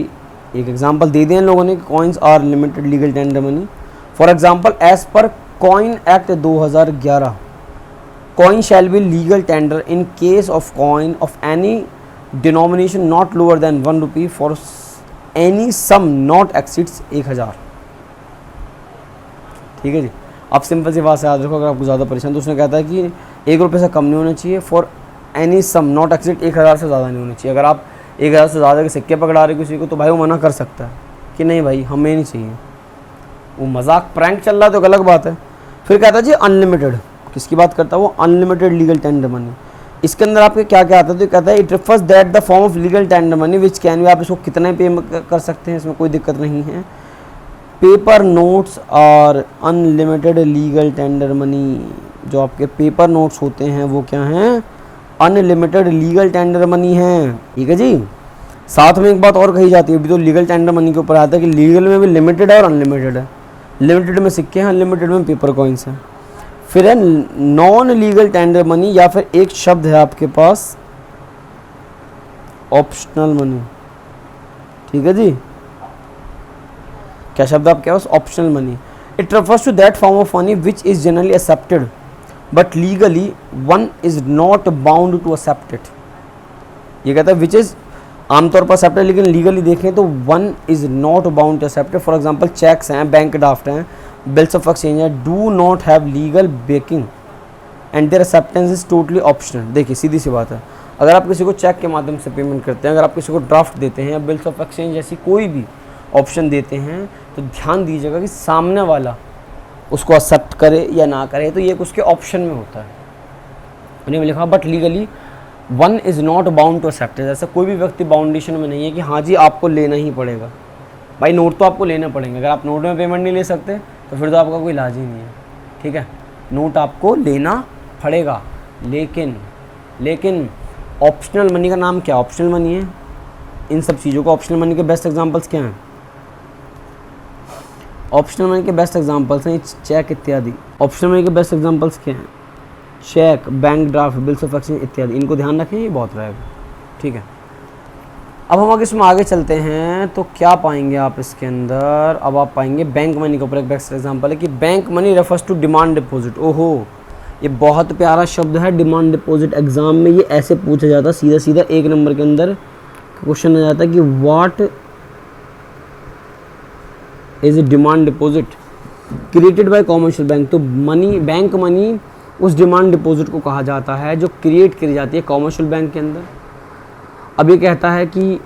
एक एग्जांपल दे दिए इन लोगों ने, coins are limited legal tender money. For example, as per coin act 2011, coin shall be legal tender in case of coin of any denomination not lower than 1 rupee for any sum not exceeds 1000। ठीक है जी, आप simple सी बात से याद रखो, अगर आपको ज़्यादा परेशान तो उसने कहता है कि 1 रुपये से कम नहीं होना चाहिए, for any sum not exceed 1000 से ज़्यादा नहीं होना चाहिए। अगर आप 1000 से ज़्यादा के सिक्के पकड़ा रहे किसी को तो भाई वो मना कर सकता है कि नहीं भाई हमें नहीं चाहिए, वो मजाक प्रैंक चल रहा है तो अलग बात है। फिर कहता है जी अनलिमिटेड, किसकी बात करता है वो, अनलिमिटेड लीगल टेंडर मनी। इसके अंदर आपके क्या क्या आता है, तो कहता है it refers that the form of legal tender money which can B, आप इसको कितने पे कर सकते हैं, इसमें कोई दिक्कत नहीं है। पेपर नोट्स और अनलिमिटेड लीगल टेंडर मनी, जो आपके पेपर नोट्स होते हैं वो क्या हैं, अनलिमिटेड लीगल टेंडर मनी है। ठीक है जी, साथ में एक बात और कही जाती है, अभी तो लीगल टेंडर मनी के ऊपर आता है कि लीगल में भी लिमिटेड है और अनलिमिटेड है। लिमिटेड में सिक्के हैं, अनलिमिटेड में पेपर कॉइन्स हैं। फिर है नॉन लीगल टेंडर मनी, या फिर एक शब्द है आपके पास ऑप्शनल मनी। ठीक है जी, क्या शब्द आपके पास, optional money. It refers to that form of money which is generally accepted but legally one is not bound to accept it. ये कहता है विच इज आमतौर पर एक्सेप्टेड, लेकिन लीगली देखें तो one is not bound to accept. For example cheques हैं, bank draft हैं, बिल्स ऑफ एक्सचेंज है, do not have legal backing and their acceptance is totally optional. देखिए सीधी सी बात है, अगर आप किसी को चेक के माध्यम से पेमेंट करते हैं, अगर आप किसी को ड्राफ्ट देते हैं या बिल्स ऑफ एक्सचेंज जैसी कोई भी ऑप्शन देते हैं तो ध्यान दीजिएगा कि सामने वाला उसको एक्सेप्ट करे या ना करे, तो ये उसके ऑप्शन में होता है। उन्हें लिखा but legally one is not bound to accept. ऐसा कोई भी व्यक्ति बाउंडेशन में नहीं है कि हाँ जी आपको लेना ही पड़ेगा। भाई नोट तो आपको लेने पड़ेंगे, अगर आप नोट में पेमेंट नहीं ले सकते तो फिर तो आपका कोई इलाज ही नहीं है। ठीक है, नोट आपको लेना पड़ेगा, लेकिन ऑप्शनल मनी का नाम क्या ऑप्शनल मनी है? इन सब चीज़ों को ऑप्शनल मनी के बेस्ट एग्जांपल्स क्या हैं? ऑप्शनल मनी के बेस्ट एग्जांपल्स हैं चेक इत्यादि। ऑप्शनल मनी के बेस्ट एग्जांपल्स क्या हैं? Cheque, bank draft, bills of exchange इत्यादि। इनको ध्यान रखें, ये बहुत रहेगा, ठीक है। अब हम अगर इसमें आगे चलते हैं तो क्या पाएंगे आप इसके अंदर? अब आप पाएंगे बैंक मनी के ऊपर एक बेस्ट एग्जांपल है कि bank money refers to demand deposit. ओहो, ये बहुत प्यारा शब्द है डिमांड डिपॉजिट। एग्जाम में ये ऐसे पूछा जाता, सीधा सीधा 1 नंबर के अंदर क्वेश्चन आ जाता है कि what is a demand deposit created by commercial bank. तो मनी, बैंक मनी उस डिमांड डिपॉजिट को कहा जाता है जो क्रिएट करी जाती है कॉमर्शियल बैंक के अंदर। अब ये कहता है कि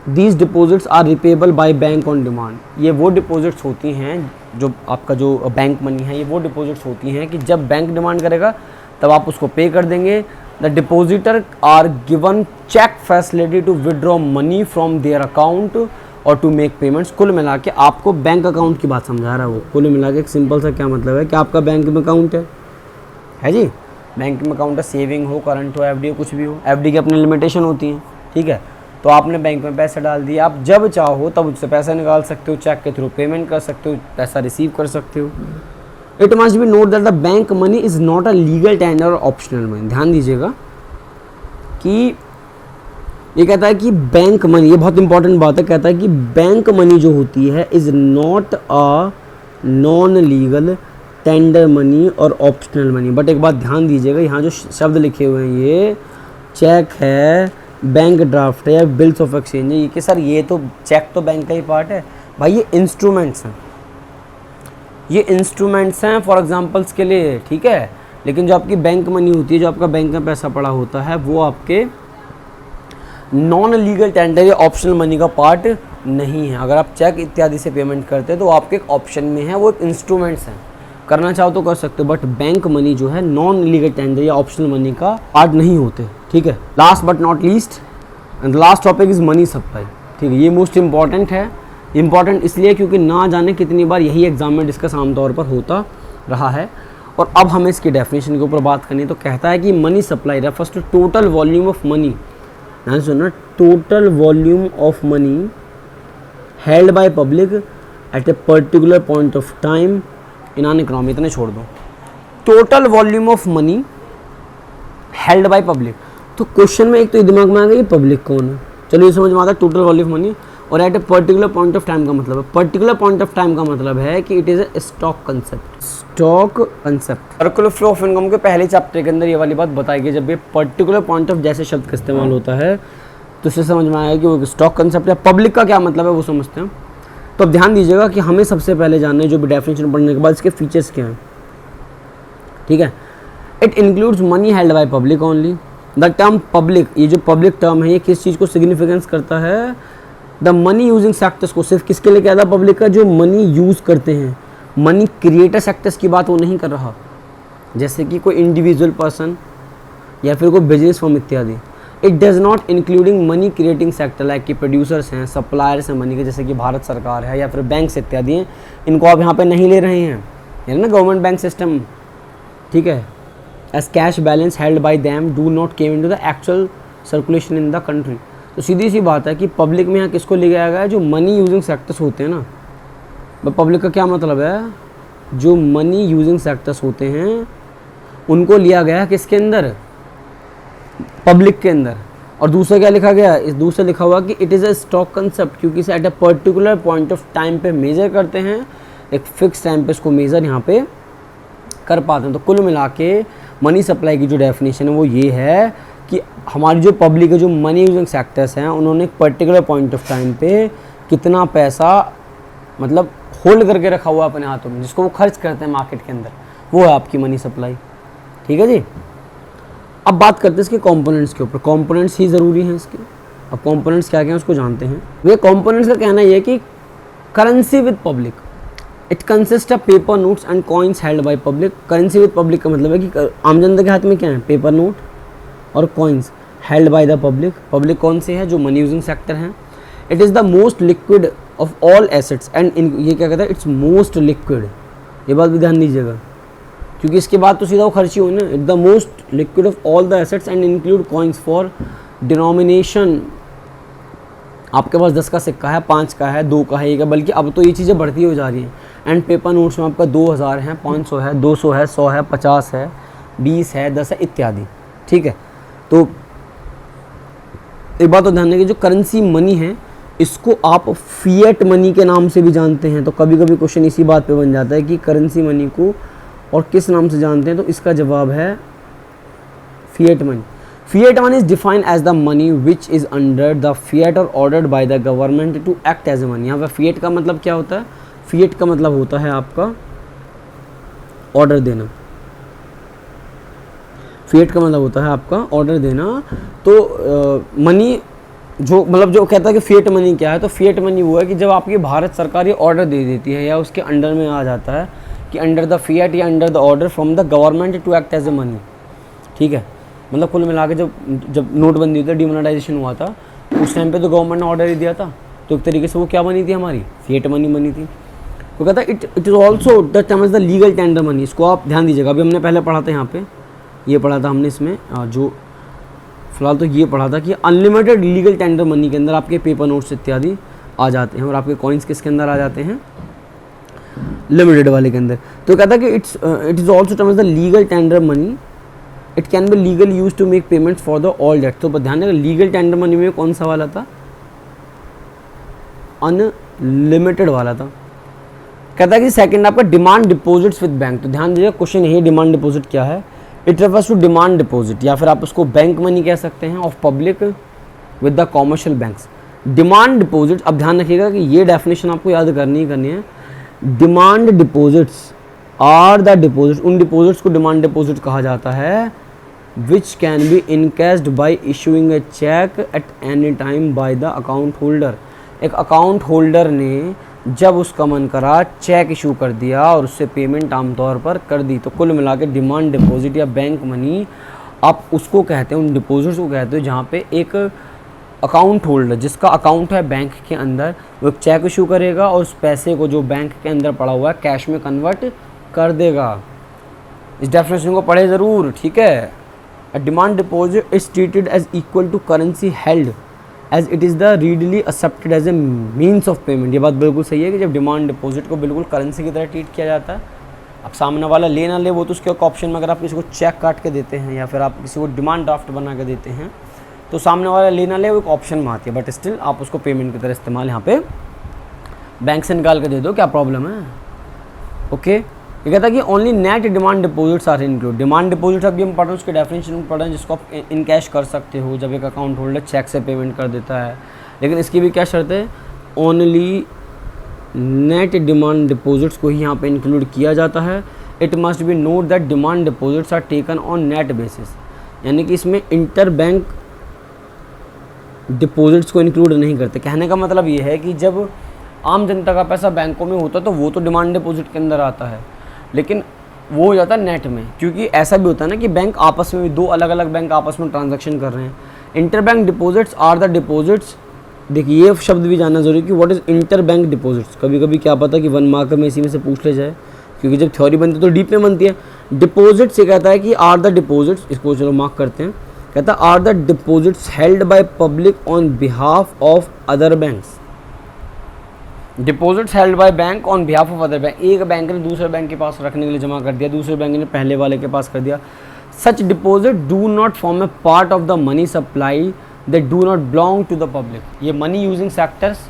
these deposits are repayable by bank on demand. ये वो डिपॉजिट्स होती हैं, जो आपका जो बैंक मनी है, ये वो डिपॉजिट्स होती हैं कि जब बैंक डिमांड करेगा तब आप उसको पे कर देंगे। The depositor are given cheque facility to withdraw money from their account और टू मेक पेमेंट्स। कुल मिला के आपको बैंक अकाउंट की बात समझा रहा है वो। कुल मिला के एक सिंपल सा क्या मतलब है कि आपका बैंक में अकाउंट है जी, बैंक में अकाउंट है, सेविंग हो, करंट हो, एफडी हो, कुछ भी हो। एफडी की अपनी लिमिटेशन होती हैं, ठीक है। तो आपने बैंक में पैसे डाल दिए, आप जब चाहो तब उससे पैसा निकाल सकते हो, चेक के थ्रू पेमेंट कर सकते हो, पैसा रिसीव कर सकते हो। It must be note that the bank money is not a legal tender और ऑप्शनल मनी। ध्यान दीजिएगा कि ये कहता है कि बैंक मनी, ये बहुत इंपॉर्टेंट बात है, कहता है कि बैंक मनी जो होती है is not a non legal tender money और ऑप्शनल मनी। बट एक बात ध्यान दीजिएगा, यहाँ जो शब्द लिखे हुए हैं ये चेक है, बैंक ड्राफ्ट है या बिल्स ऑफ एक्सचेंज है, ये कि सर ये तो चेक तो बैंक का ही पार्ट है भाई। ये इंस्ट्रूमेंट्स हैं, ये इंस्ट्रूमेंट्स हैं फॉर एग्जांपल्स के लिए, ठीक है। लेकिन जो आपकी बैंक मनी होती है, जो आपका बैंक में पैसा पड़ा होता है, वो आपके नॉन लीगल टेंडर या ऑप्शनल मनी का पार्ट नहीं है। अगर आप चेक इत्यादि से पेमेंट करते हैं तो आपके एक ऑप्शन में है, वो एक इंस्ट्रूमेंट्स हैं, करना चाहो तो कर सकते हो। बट बैंक मनी जो है नॉन लीगल टेंडर या ऑप्शनल मनी का पार्ट नहीं होते, ठीक है। Last but not least, and last topic is money supply, ठीक है। ये मोस्ट इंपॉर्टेंट है। इंपॉर्टेंट इसलिए क्योंकि ना जाने कितनी बार यही एग्जाम में डिस्कस आमतौर पर होता रहा है। और अब हमें इसकी डेफिनेशन के ऊपर बात करनी है। तो कहता है कि money supply refers to total volume of money, ध्यान सुनना, total volume of money held by public at a particular point of time in an economy. इतने छोड़ दो, total volume of money held by public. तो question में एक तो दिमाग में आ गया पब्लिक कौन है, चलो ये समझ में आता है टोटल वॉल्यूम ऑफ मनी। और at a particular point of time का मतलब है, पर्टिकुलर पॉइंट ऑफ टाइम का मतलब है कि it is a stock concept. Stock concept circular flow of income के पहले चैप्टर के अंदर ये वाली बात बताई गई। जब ये पर्टिकुलर पॉइंट ऑफ जैसे शब्द का इस्तेमाल होता है तो उससे समझ में आएगा कि वो स्टॉक कंसेप्ट है। पब्लिक का क्या मतलब है वो समझते हैं। तो अब ध्यान दीजिएगा कि हमें सबसे पहले जानना है, जो भी डेफिनेशन पढ़ने के बाद इसके फीचर्स क्या हैं, ठीक है। It includes money held by public only. The term public, ये जो पब्लिक टर्म है ये किस चीज़ को सिग्निफिकेंस करता है? द मनी यूजिंग सेक्टर्स को। सिर्फ किसके लिए कहता है पब्लिक का? जो मनी यूज़ करते हैं। मनी क्रिएटर सेक्टर्स की बात वो नहीं कर रहा, जैसे कि कोई इंडिविजुअल पर्सन या फिर कोई बिजनेस फर्म इत्यादि। It does not including money creating sector like कि प्रोड्यूसर्स हैं, सप्लायर्स हैं मनी के, जैसे कि भारत सरकार है या फिर बैंक्स इत्यादि हैं। इनको आप यहाँ पे नहीं ले रहे हैं, है ना, गवर्नमेंट बैंक सिस्टम, ठीक है। As cash balance held by them do not came into the actual circulation in the country. तो सीधी सी बात है कि पब्लिक में यहाँ किसको लिया गया है? जो मनी यूजिंग सेक्टर्स होते हैं ना। पब्लिक का क्या मतलब है? जो मनी यूजिंग सेक्टर्स होते हैं उनको लिया गया है किसके अंदर? पब्लिक के अंदर। और दूसरा क्या लिखा गया? इस दूसरा लिखा हुआ कि it is a stock concept, क्योंकि इसे at a particular point of time पे मेजर करते हैं, एक फिक्स टाइम पे इसको मेजर यहाँ पे कर पाते हैं। तो कुल मिला के मनी सप्लाई की जो डेफिनेशन है वो ये है कि हमारी जो पब्लिक है, जो मनी यूजिंग सेक्टर्स हैं, उन्होंने एक पर्टिकुलर पॉइंट ऑफ टाइम पे कितना पैसा मतलब होल्ड करके रखा हुआ है अपने हाथों में, जिसको वो खर्च करते हैं मार्केट के अंदर, वो है आपकी मनी सप्लाई, ठीक है जी। अब बात करते हैं इसके कंपोनेंट्स के ऊपर। कंपोनेंट्स ही ज़रूरी हैं इसके। अब कंपोनेंट्स क्या क्या हैं उसको जानते हैं। वे कंपोनेंट्स का कहना ये है कि currency with public, it consist of paper notes and coins held by public. Currency with public का मतलब है कि आम जनता के हाथ में क्या है? पेपर नोट और coins held by the public. Public कौन से है? जो मनी यूजिंग सेक्टर हैं। It is the most liquid of all assets and ये क्या कहता है? It's most liquid. ये बात भी ध्यान दीजिएगा, क्योंकि इसके बाद तो सीधा वो खर्ची हो ना। It the most liquid of all the assets and include coins for denomination आपके पास 10 का सिक्का है, 5 का है, 2 का है, 1 है, बल्कि अब तो ये चीज़ें बढ़ती हो जा रही हैं। एंड पेपर नोट्स में आपका 2000 है, 500 है, 200 है, 100 है, 50 है, 20 है, 10 है इत्यादि। ठीक है, तो एक बात तो ध्यान रखिए, जो करेंसी मनी है इसको आप फिएट मनी के नाम से भी जानते हैं। तो कभी कभी क्वेश्चन इसी बात पे बन जाता है कि करेंसी मनी को और किस नाम से जानते हैं, तो इसका जवाब है fiat money. Fiat money is defined as the money which is under the fiat or ordered by the government to act as a money. यहाँ पर फिएट का मतलब क्या होता है? फिएट का मतलब होता है आपका ऑर्डर देना। फिएट का मतलब होता है आपका ऑर्डर देना। तो मनी जो मतलब जो कहता है कि फिएट मनी क्या है, तो फिएट मनी वो है कि जब आपकी भारत सरकार ये ऑर्डर दे देती है या उसके अंडर में आ जाता है कि अंडर द फिएट या under the order from the government to act as a money. ठीक है, मतलब कुल मिला के जब नोटबंदी हुई थी, डिमोनेटाइजेशन हुआ था, उस टाइम पे तो गवर्नमेंट ने ऑर्डर ही दिया था, तो एक तरीके से वो क्या बनी थी हमारी? फिएट मनी बनी थी। तो कहता है it is also the term is the legal tender money. इसको आप ध्यान दीजिएगा, अभी हमने पहले पढ़ा था, यहाँ पे ये पढ़ा था हमने, इसमें जो फिलहाल तो ये पढ़ा था कि अनलिमिटेड लीगल टेंडर मनी के अंदर आपके पेपर नोट्स इत्यादि आ जाते हैं और आपके कॉइन्स किसके अंदर आ जाते हैं? लिमिटेड वाले के अंदर। तो कहता है कि it is also term is the legal tender money, it can be legal use to make payments for the all debt. तो ध्यान रखिए, लीगल टेंडर मनी में कौन सा वाला था? अनलिमिटेड वाला था। कहता है कि सेकंड आपका डिमांड डिपॉजिट्स विद बैंक। तो ध्यान दीजिए, क्वेश्चन यही डिमांड डिपॉजिट क्या है? It refers to demand deposit, या फिर आप उसको बैंक मनी कह सकते हैं, of public with the commercial banks. Demand deposit, अब ध्यान रखिएगा कि ये डेफिनेशन आपको याद करनी ही करनी है। Demand deposits are the deposit, उन डिपॉजिट्स को डिमांड डिपॉजिट कहा जाता है which can be encashed by issuing a cheque at any time by the account holder. एक अकाउंट होल्डर ने जब उसका मन करा चेक इशू कर दिया और उससे पेमेंट आमतौर पर कर दी। तो कुल मिला के डिमांड डिपॉजिट या बैंक मनी आप उसको कहते हैं, उन डिपॉजिट्स को कहते हो जहाँ पे एक अकाउंट होल्डर जिसका अकाउंट है बैंक के अंदर, वो एक चेक इशू करेगा और उस पैसे को जो बैंक के अंदर पड़ा हुआ है कैश में कन्वर्ट कर देगा। इस डेफिनेशन को पढ़े ज़रूर, ठीक है। A demand deposit is treated as equal to currency held as it is the readily accepted as a means of payment. ये बात बिल्कुल सही है कि जब डिमांड डिपॉजिट को बिल्कुल करेंसी की तरह ट्रीट किया जाता है, अब सामने वाला ले ना ले वो तो उसके एक ऑप्शन में, अगर आप किसी को चेक काट के देते हैं या फिर आप किसी को डिमांड ड्राफ्ट बना के देते हैं तो सामने वाला ले ना ले वो एक ऑप्शन में आती है, बट स्टिल आप उसको पेमेंट की तरह इस्तेमाल यहाँ पे बैंक से निकाल के दे दो, क्या प्रॉब्लम है? ओके, ये कहता है कि only net demand deposits are include. Demand deposit अभी हम पढ़ रहे हैं, उसके डेफिनेशन पढ़ रहे हैं, जिसको आप इन कैश कर सकते हो जब एक अकाउंट होल्डर चेक से पेमेंट कर देता है। लेकिन इसकी भी क्या शर्त है? ओनली नेट डिमांड डिपॉजिट्स को ही यहाँ पे इंक्लूड किया जाता है। It must be note that demand deposits are taken on net basis, यानी कि इसमें इंटर बैंक डिपॉजिट्स को इंक्लूड नहीं करते। कहने का मतलब ये है कि जब आम जनता का पैसा बैंकों में होता है तो वो तो डिमांड डिपॉजिट के अंदर आता है, लेकिन वो हो जाता है नेट में, क्योंकि ऐसा भी होता है ना कि बैंक आपस में भी, दो अलग अलग बैंक आपस में ट्रांजैक्शन कर रहे हैं। Inter bank deposits are the deposits, देखिए ये शब्द भी जानना जरूरी कि what is inter bank deposits. कभी कभी क्या पता कि 1 मार्क में इसी में से पूछ ले जाए, क्योंकि जब थ्योरी बनती है तो डीप में बनती है। डिपॉजिट से कहता है कि आर द डिपॉजिट्स, इसको चलो मार्क करते हैं, कहता है are the deposits held by public on behalf of other banks. Deposits held by bank on behalf of other bank, एक बैंक ने दूसरे बैंक के पास रखने के लिए जमा कर दिया, दूसरे बैंक ने पहले वाले के पास कर दिया। Such deposit do not form a part of the money supply, they do not belong to the public. ये मनी यूजिंग सेक्टर्स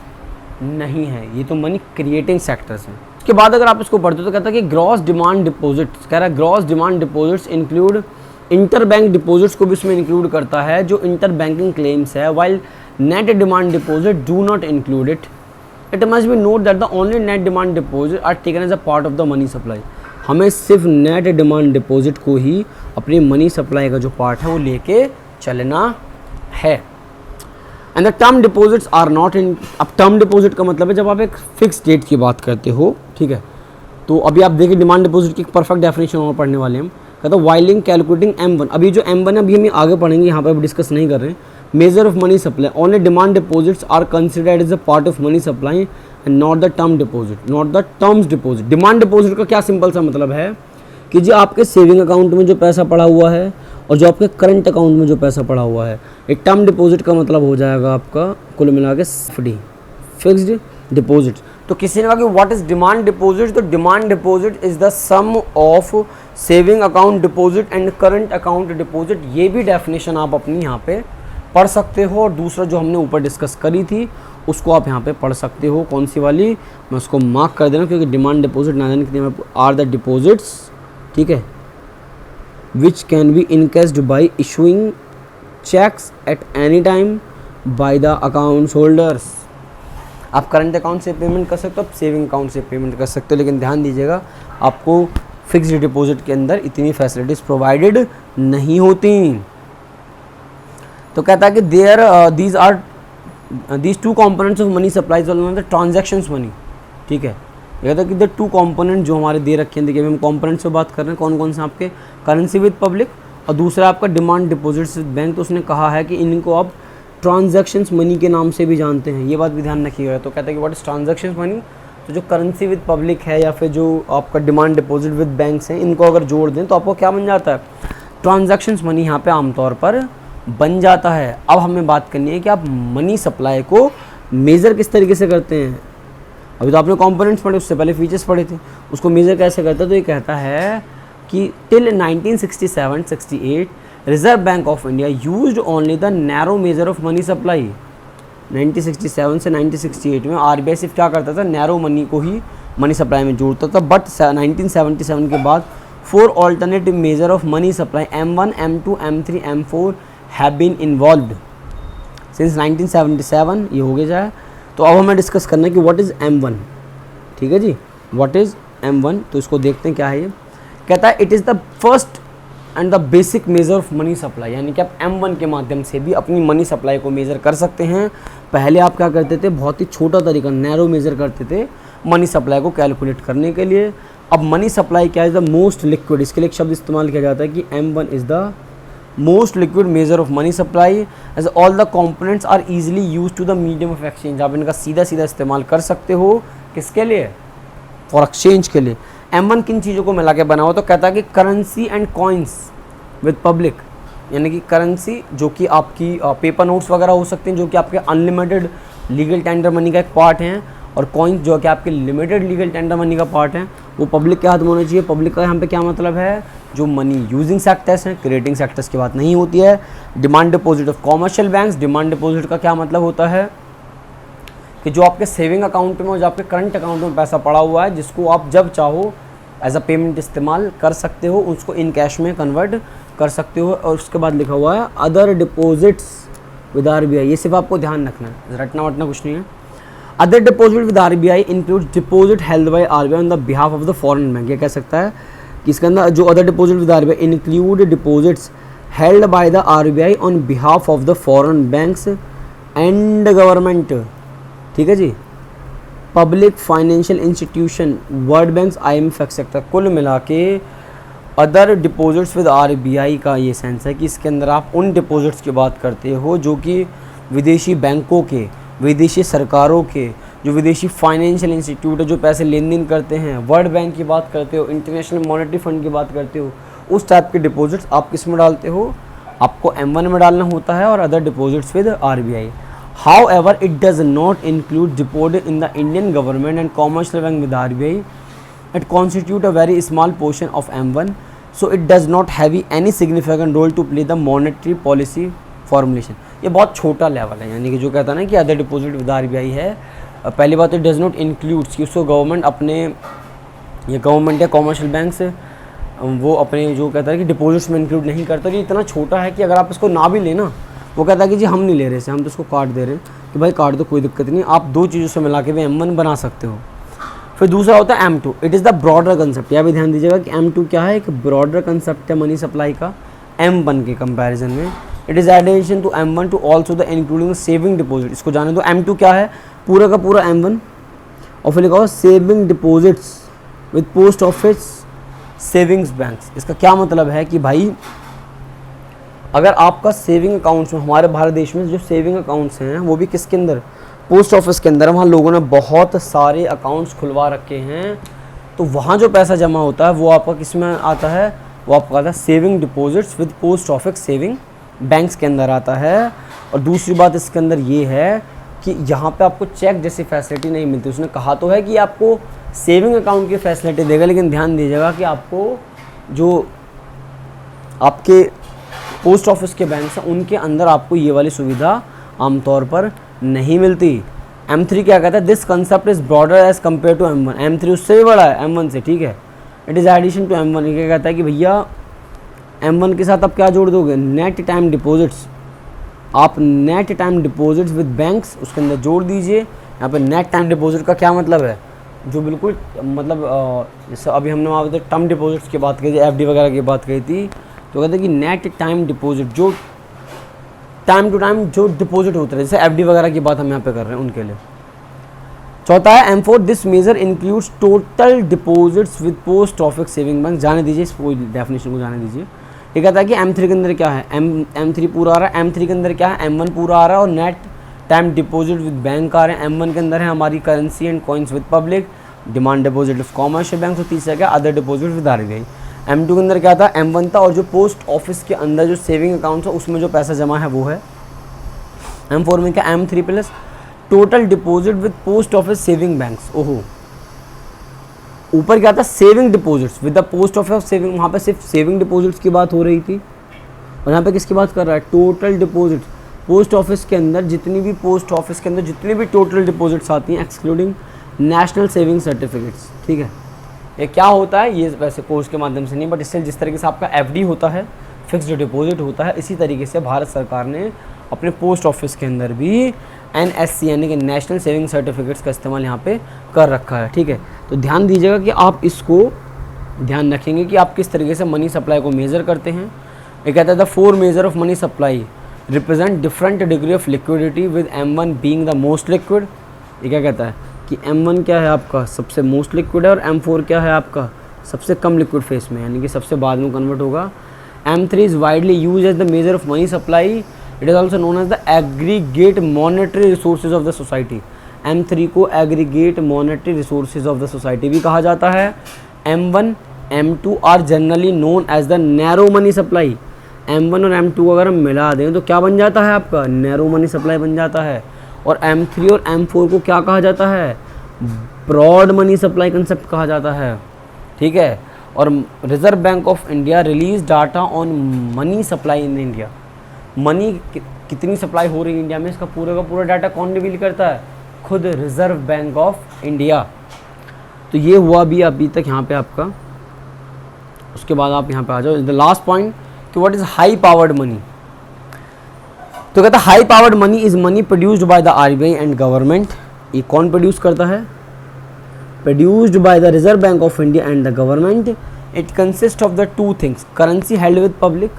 नहीं है, ये तो मनी क्रिएटिंग सेक्टर्स हैं। उसके बाद अगर आप इसको पढ़ते हो तो कहता है कि ग्रॉस डिमांड डिपॉजिट्स, कह रहा है gross demand deposits include inter bank deposits को भी इसमें इंक्लूड करता है जो इंटर बैंकिंग क्लेम्स है, while net demand deposit do not include it. It must be note that the only net demand deposit are taken as a part of the money supply. हमें सिर्फ net demand deposit को ही अपनी money supply का जो part है वो लेके चलना है। And the term deposits are not in, अब टर्म डिपॉजिट का मतलब है जब आप एक फिक्स डेट की बात करते हो, ठीक है। तो अभी आप देखिए डिमांड डिपॉजिट की परफेक्ट डेफिनेशन और पढ़ने वाले हम, कहता है वाइलिंग कैलकुलेटिंग M1। अभी जो M1 है अभी हम आगे पढ़ेंगे, यहाँ पर डिस्कस नहीं कर रहे हैं। Measure of money supply, only demand deposits are considered as a part of money supply and not the term deposit, not the terms deposit. Demand deposit का क्या सिंपल सा मतलब है कि जी आपके सेविंग अकाउंट में जो पैसा पड़ा हुआ है और जो आपके करंट अकाउंट में जो पैसा पड़ा हुआ है। एक टर्म डिपॉजिट का मतलब हो जाएगा आपका कुल मिला के एफडी, फिक्स्ड डिपॉजिट। तो किसी ने कहा कि व्हाट इज डिमांड डिपॉजिट, तो demand deposit is the sum of saving account deposit and current account deposit. ये भी डेफिनेशन आप अपनी यहाँ पे पढ़ सकते हो। और दूसरा जो हमने ऊपर डिस्कस करी थी उसको आप यहाँ पे पढ़ सकते हो। कौन सी वाली, मैं उसको मार्क कर देना, क्योंकि डिमांड डिपॉजिट ना जाने कितने आर द डिपॉजिट्स, ठीक है, which can be encashed by issuing cheques at any time by the accounts holders. आप करंट अकाउंट से पेमेंट कर सकते हो, आप सेविंग अकाउंट से पेमेंट कर सकते हो, लेकिन ध्यान दीजिएगा आपको फिक्स्ड डिपॉजिट के अंदर इतनी फैसिलिटीज़ प्रोवाइडेड नहीं होती। तो कहता है कि these two components of money supplies on transactions money, ठीक है। ये कहता है कि द टू कंपोनेंट जो हमारे दे रखे हैं, देखिए हम कंपोनेंट्स से बात कर रहे हैं, कौन कौन से आपके, करेंसी विद पब्लिक और दूसरा आपका डिमांड डिपॉजिट्स विद बैंक। तो उसने कहा है कि इनको आप ट्रांजैक्शंस मनी के नाम से भी जानते हैं, ये बात भी ध्यान रखिएगा। तो कहता है कि व्हाट इज ट्रांजैक्शंस मनी, तो जो करेंसी विद पब्लिक है या फिर जो आपका डिमांड डिपॉजिट विद बैंक्स हैं, इनको अगर जोड़ दें तो आपको क्या बन जाता है, ट्रांजैक्शंस मनी यहाँ पे आमतौर पर बन जाता है। अब हमें बात करनी है कि आप मनी सप्लाई को मेज़र किस तरीके से करते हैं। अभी तो आपने कंपोनेंट्स पढ़े, उससे पहले फीचर्स पढ़े थे, उसको मेज़र कैसे करता है। तो ये कहता है कि till 1967-68 reserve bank of India used only the narrow major of money supply. 1967 से 1968 में आरबीआई सिर्फ क्या करता था, नैरो मनी को ही मनी सप्लाई में जोड़ता था। बट 1977 के बाद 4 alternative measure of money supply M1, M2, M3, M4 have been involved since 1977। ये हो गया जाए। तो अब हमें डिस्कस करना है कि व्हाट इज़ M1, ठीक है जी, व्हाट इज़ M1। तो इसको देखते हैं क्या है। ये कहता है it is the first and the basic major of money supply, यानी कि आप M1 के माध्यम से भी अपनी मनी सप्लाई को मेज़र कर सकते हैं। पहले आप क्या करते थे, बहुत ही छोटा तरीका नैरो मेज़र करते थे मनी सप्लाई को कैलकुलेट करने के लिए। अब मनी सप्लाई क्या इज़ द मोस्ट लिक्विड, इसके लिए एक शब्द इस्तेमाल किया जाता है कि M1 is the most liquid measure of money supply as all the components are easily use to the medium of exchange. आप इनका सीधा सीधा इस्तेमाल कर सकते हो, किसके लिए, फॉर एक्सचेंज के लिए। M1 किन चीज़ों को मिला के बना हुआ, तो कहता है कि currency and coins with public, यानी कि करेंसी जो कि आपकी पेपर नोट्स वगैरह हो सकते हैं, जो कि आपके अनलिमिटेड लीगल टेंडर मनी का एक पार्ट हैं, और कॉइन्स जो कि आपके लिमिटेड लीगल टेंडर मनी का पार्ट है, वो पब्लिक के हाथ में होना चाहिए। पब्लिक का यहाँ पे क्या मतलब है, जो मनी यूजिंग सेक्टर्स हैं, क्रिएटिंग सेक्टर्स की बात नहीं होती है। Demand deposit of commercial banks, demand deposit का क्या मतलब होता है कि जो आपके सेविंग अकाउंट में और जो आपके करंट अकाउंट में पैसा पड़ा हुआ है, जिसको आप जब चाहो एज अ पेमेंट इस्तेमाल कर सकते हो, उसको इन कैश में कन्वर्ट कर सकते हो। और उसके बाद लिखा हुआ है अदर डिपॉजिट्स विद आरबीआई, ये सिर्फ आपको ध्यान रखना है, रटना वटना कुछ नहीं है। Other deposit with RBI include deposit held by RBI on the behalf of the foreign bank. ये कह सकता है कि इसके अंदर जो other deposit with RBI include deposits held by the RBI on behalf of the foreign banks and government, ठीक है जी, public financial institution, world banks, IMF etcetera. कुल मिला के अदर डिपॉजिट्स विद आरबीआई का ये सेंस है कि इसके अंदर आप उन डिपॉजिट्स की बात करते हो जो कि विदेशी बैंकों के, विदेशी सरकारों के, जो विदेशी फाइनेंशियल इंस्टीट्यूट है जो पैसे लेन देन करते हैं, वर्ल्ड बैंक की बात करते हो, इंटरनेशनल मॉनेटरी फंड की बात करते हो, उस टाइप के डिपॉजिट्स आप किस में डालते हो, आपको M1 में डालना होता है, और other deposits with RBI. However, it does not include deposit in the Indian government and commercial bank with RBI. It constitute a very small portion of M1, so it does not have any significant role to play the monetary policy formulation. ये बहुत छोटा level है, यानी कि जो कहता है ना कि अदर डिपॉजिट विद आरबीआई है, पहली बात तो डज नॉट इंक्लूड्स कि उसको गवर्नमेंट अपने, ये गवर्नमेंट या कॉमर्शियल बैंक से वो अपने जो कहता है कि डिपॉजिट्स में इंक्लूड नहीं करता। ये इतना छोटा है कि अगर आप इसको ना भी लेना, वो कहता है कि जी हम नहीं ले रहे से, हम तो इसको काट दे रहे हैं कि भाई काट दो, कोई दिक्कत नहीं, आप दो चीज़ों से मिला के भी M1 बना सकते हो। फिर दूसरा होता है M2, it is the broader concept. यह भी ध्यान दीजिएगा कि M2 क्या है, एक ब्रॉडर कंसेप्ट है मनी सप्लाई का M1 के कंपैरिजन में। It is addition to M1 to also the including saving deposit. इसको जाने दो, M2 क्या है, पूरा का पूरा M1, और फिर लिखा हुआ saving deposits with post office savings banks. इसका क्या मतलब है कि भाई अगर आपका सेविंग अकाउंट्स में, हमारे भारत देश में जो सेविंग अकाउंट्स हैं वो भी किसके अंदर, पोस्ट ऑफिस के अंदर, वहाँ लोगों ने बहुत सारे अकाउंट्स खुलवा रखे हैं, तो वहाँ जो पैसा जमा होता है वो आपका किस में आता है, वो आपका आता है saving deposits with post office saving banks के अंदर आता है। और दूसरी बात इसके अंदर ये है कि यहाँ पे आपको चेक जैसी फैसिलिटी नहीं मिलती। उसने कहा तो है कि आपको सेविंग अकाउंट की फैसिलिटी देगा, लेकिन ध्यान दीजिएगा कि आपको जो आपके पोस्ट ऑफिस के बैंक हैं उनके अंदर आपको ये वाली सुविधा आमतौर पर नहीं मिलती। M3 क्या कहता है, this concept is broader as compare to M1। M3 उससे भी बड़ा है M1 से, ठीक है। It is addition to M1। ये क्या कहता है कि भैया M1 के साथ आप क्या जोड़ दोगे, नेट टाइम डिपॉजिट्स। आप net time deposits with banks उसके अंदर जोड़ दीजिए। यहाँ पे नेट टाइम डिपॉजिट का क्या मतलब है, जो बिल्कुल मतलब जैसे अभी हमने वहाँ पे टर्म डिपॉजिट्स की बात की थी, FD वगैरह की बात कही थी, तो कहते हैं कि नेट टाइम डिपॉजिट जो टाइम टू टाइम जो डिपॉजिट होते हैं, जैसे FD वगैरह की बात हम यहाँ पे कर रहे हैं उनके लिए। चौथा है M4, this measure includes total deposits with post office saving bank. जाने दीजिए इस डेफिनेशन को, जाने दीजिए। ये कहता है कि M3 के अंदर क्या है, M3 पूरा आ रहा है, M3 के अंदर क्या है, M1 पूरा आ रहा है, और net time deposit with bank आ रहे हैं। M1 के अंदर है हमारी currency and coins with public, demand deposit of commercial bank, और तीसरा क्या other deposit with RBI। M2 के अंदर क्या था, M1 था, और जो पोस्ट ऑफिस के अंदर जो सेविंग अकाउंट है उसमें जो पैसा जमा है वो है। M4 में क्या, M3 plus total deposit with post office saving banks. ओहो, ऊपर क्या था, saving deposits with the post office saving, वहाँ पे सिर्फ सेविंग डिपॉजिट्स की बात हो रही थी, और यहाँ पे किसकी बात कर रहा है, टोटल डिपॉजिट। पोस्ट ऑफिस के अंदर जितनी भी टोटल डिपॉजिट्स आती हैं एक्सक्लूडिंग नेशनल सेविंग सर्टिफिकेट्स, ठीक है। ये क्या होता है, ये वैसे कोर्स के माध्यम से नहीं, बट इससे जिस तरीके से आपका FD होता है, फिक्स्ड डिपॉजिट होता है, इसी तरीके से भारत सरकार ने अपने पोस्ट ऑफिस के अंदर भी NSC यानी कि नेशनल सेविंग सर्टिफिकेट्स का इस्तेमाल यहाँ पे कर रखा है, ठीक है। तो ध्यान दीजिएगा कि आप इसको ध्यान रखेंगे कि आप किस तरीके से मनी सप्लाई को मेज़र करते हैं। ये कहता है the 4 major of money supply represent different degree of liquidity with M1 being the most liquid. ये क्या कहता है कि M1 क्या है आपका सबसे मोस्ट लिक्विड है, और M4 क्या है आपका सबसे कम लिक्विड फेस में, यानी कि सबसे बाद में कन्वर्ट होगा। M3 is widely use as the measure of money supply. It is also known as the aggregate monetary resources of the society. M3 को aggregate monetary resources of the society भी कहा जाता है। M1 M2 are generally known as the narrow money supply. M1 और M2 अगर हम मिला दें तो क्या बन जाता है आपका, नैरो मनी सप्लाई बन जाता है। और M3 और M4 को क्या कहा जाता है, ब्रॉड मनी सप्लाई कंसेप्ट कहा जाता है, ठीक है। और reserve bank of India release data on money supply in India. Money कितनी सप्लाई हो रही है इंडिया में, इसका पूरा का पूरा डाटा कौन रिवील करता है, खुद रिजर्व बैंक ऑफ इंडिया। तो ये हुआ भी अभी तक यहाँ पे आपका। उसके बाद आप यहाँ पे आ जाओ द लास्ट पॉइंट कि what is high powered money. तो कहता है high powered money is money produced by the RBI and government. ये कौन प्रोड्यूस करता है, produced by the reserve bank of India and the government. It consist of the 2 things, currency held with public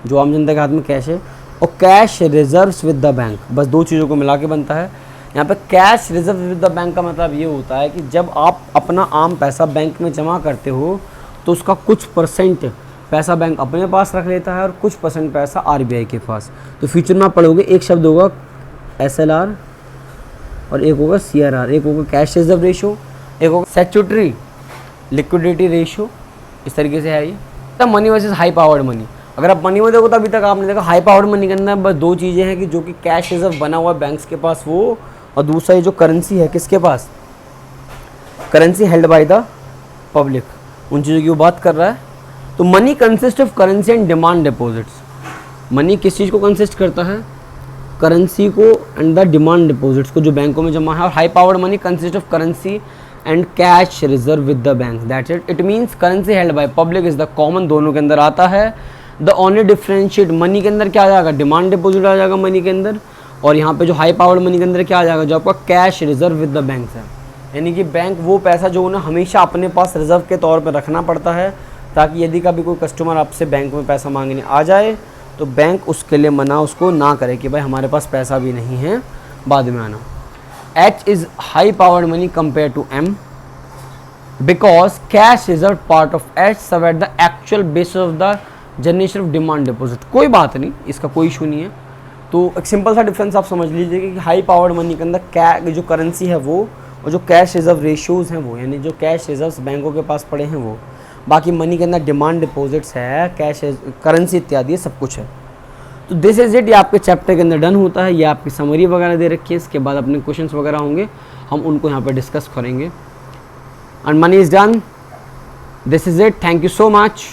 जो आम जनता के हाथ में cash है, और cash reserves with the bank. बस 2 चीज़ों को मिला के बनता है। यहाँ पे cash reserve with the bank का मतलब ये होता है कि जब आप अपना आम पैसा बैंक में जमा करते हो तो उसका कुछ परसेंट पैसा बैंक अपने पास रख लेता है और कुछ परसेंट पैसा RBI के पास। तो फ्यूचर में आप पढ़ोगे, एक शब्द होगा SLR और एक होगा CRR, एक होगा कैश रिजर्व रेशो, एक होगा स्टैट्यूटरी लिक्विडिटी रेशो। इस तरीके से है ये। तब money versus high powered money. अगर आप मनी में देखो तो अभी तक आपने देखा हाई पावर्ड मनी के अंदर बस 2 चीज़ें हैं कि जो कि कैश रिजर्व बना हुआ है बैंक्स के पास वो, और दूसरा ये जो करेंसी है किसके पास, currency held by the public, उन चीज़ों की वो बात कर रहा है। तो money consist of currency and demand deposits. Money किस चीज़ को कंसिस्ट करता है, करेंसी को एंड द डिमांड डिपॉजिट्स को जो बैंकों में जमा है। और high powered money consist of currency and cash reserve with the bank, that's it. It means currency held by public is the common, दोनों के अंदर आता है। द ओनली डिफरेंशिएट, मनी के अंदर क्या आ जाएगा, डिमांड डिपॉजिट आ जाएगा मनी के अंदर, और यहाँ पे जो हाई पावर्ड मनी के अंदर क्या आ जाएगा, जो आपका cash reserve with the bank है। यानी कि बैंक वो पैसा जो उन्हें हमेशा अपने पास रिजर्व के तौर पर रखना पड़ता है, ताकि यदि कभी कोई कस्टमर आपसे बैंक में पैसा मांगने आ जाए तो बैंक उसके लिए मना उसको ना करे कि भाई हमारे पास पैसा भी नहीं है, बाद में आना। H is high powered money compare to M because cash reserve part of H serve at the actual basis of the generation of demand deposit. कोई बात नहीं, इसका कोई इशू नहीं है। तो एक सिंपल सा डिफरेंस आप समझ लीजिए कि हाई पावर्ड मनी के अंदर जो करेंसी है वो, और जो कैश रिजर्व रेशियोज़ हैं वो, यानी जो कैश रिजर्व्स बैंकों के पास पड़े हैं वो, बाकी मनी के अंदर डिमांड डिपॉजिट्स है, कैश है, करेंसी इत्यादि सब कुछ है। तो दिस इज इट, ये आपके चैप्टर के अंदर डन होता है। ये आपकी समरी वगैरह दे रखी है, इसके बाद अपने क्वेश्चंस वगैरह होंगे, हम उनको यहाँ पे डिस्कस करेंगे। And money is done, this is it, thank you so much.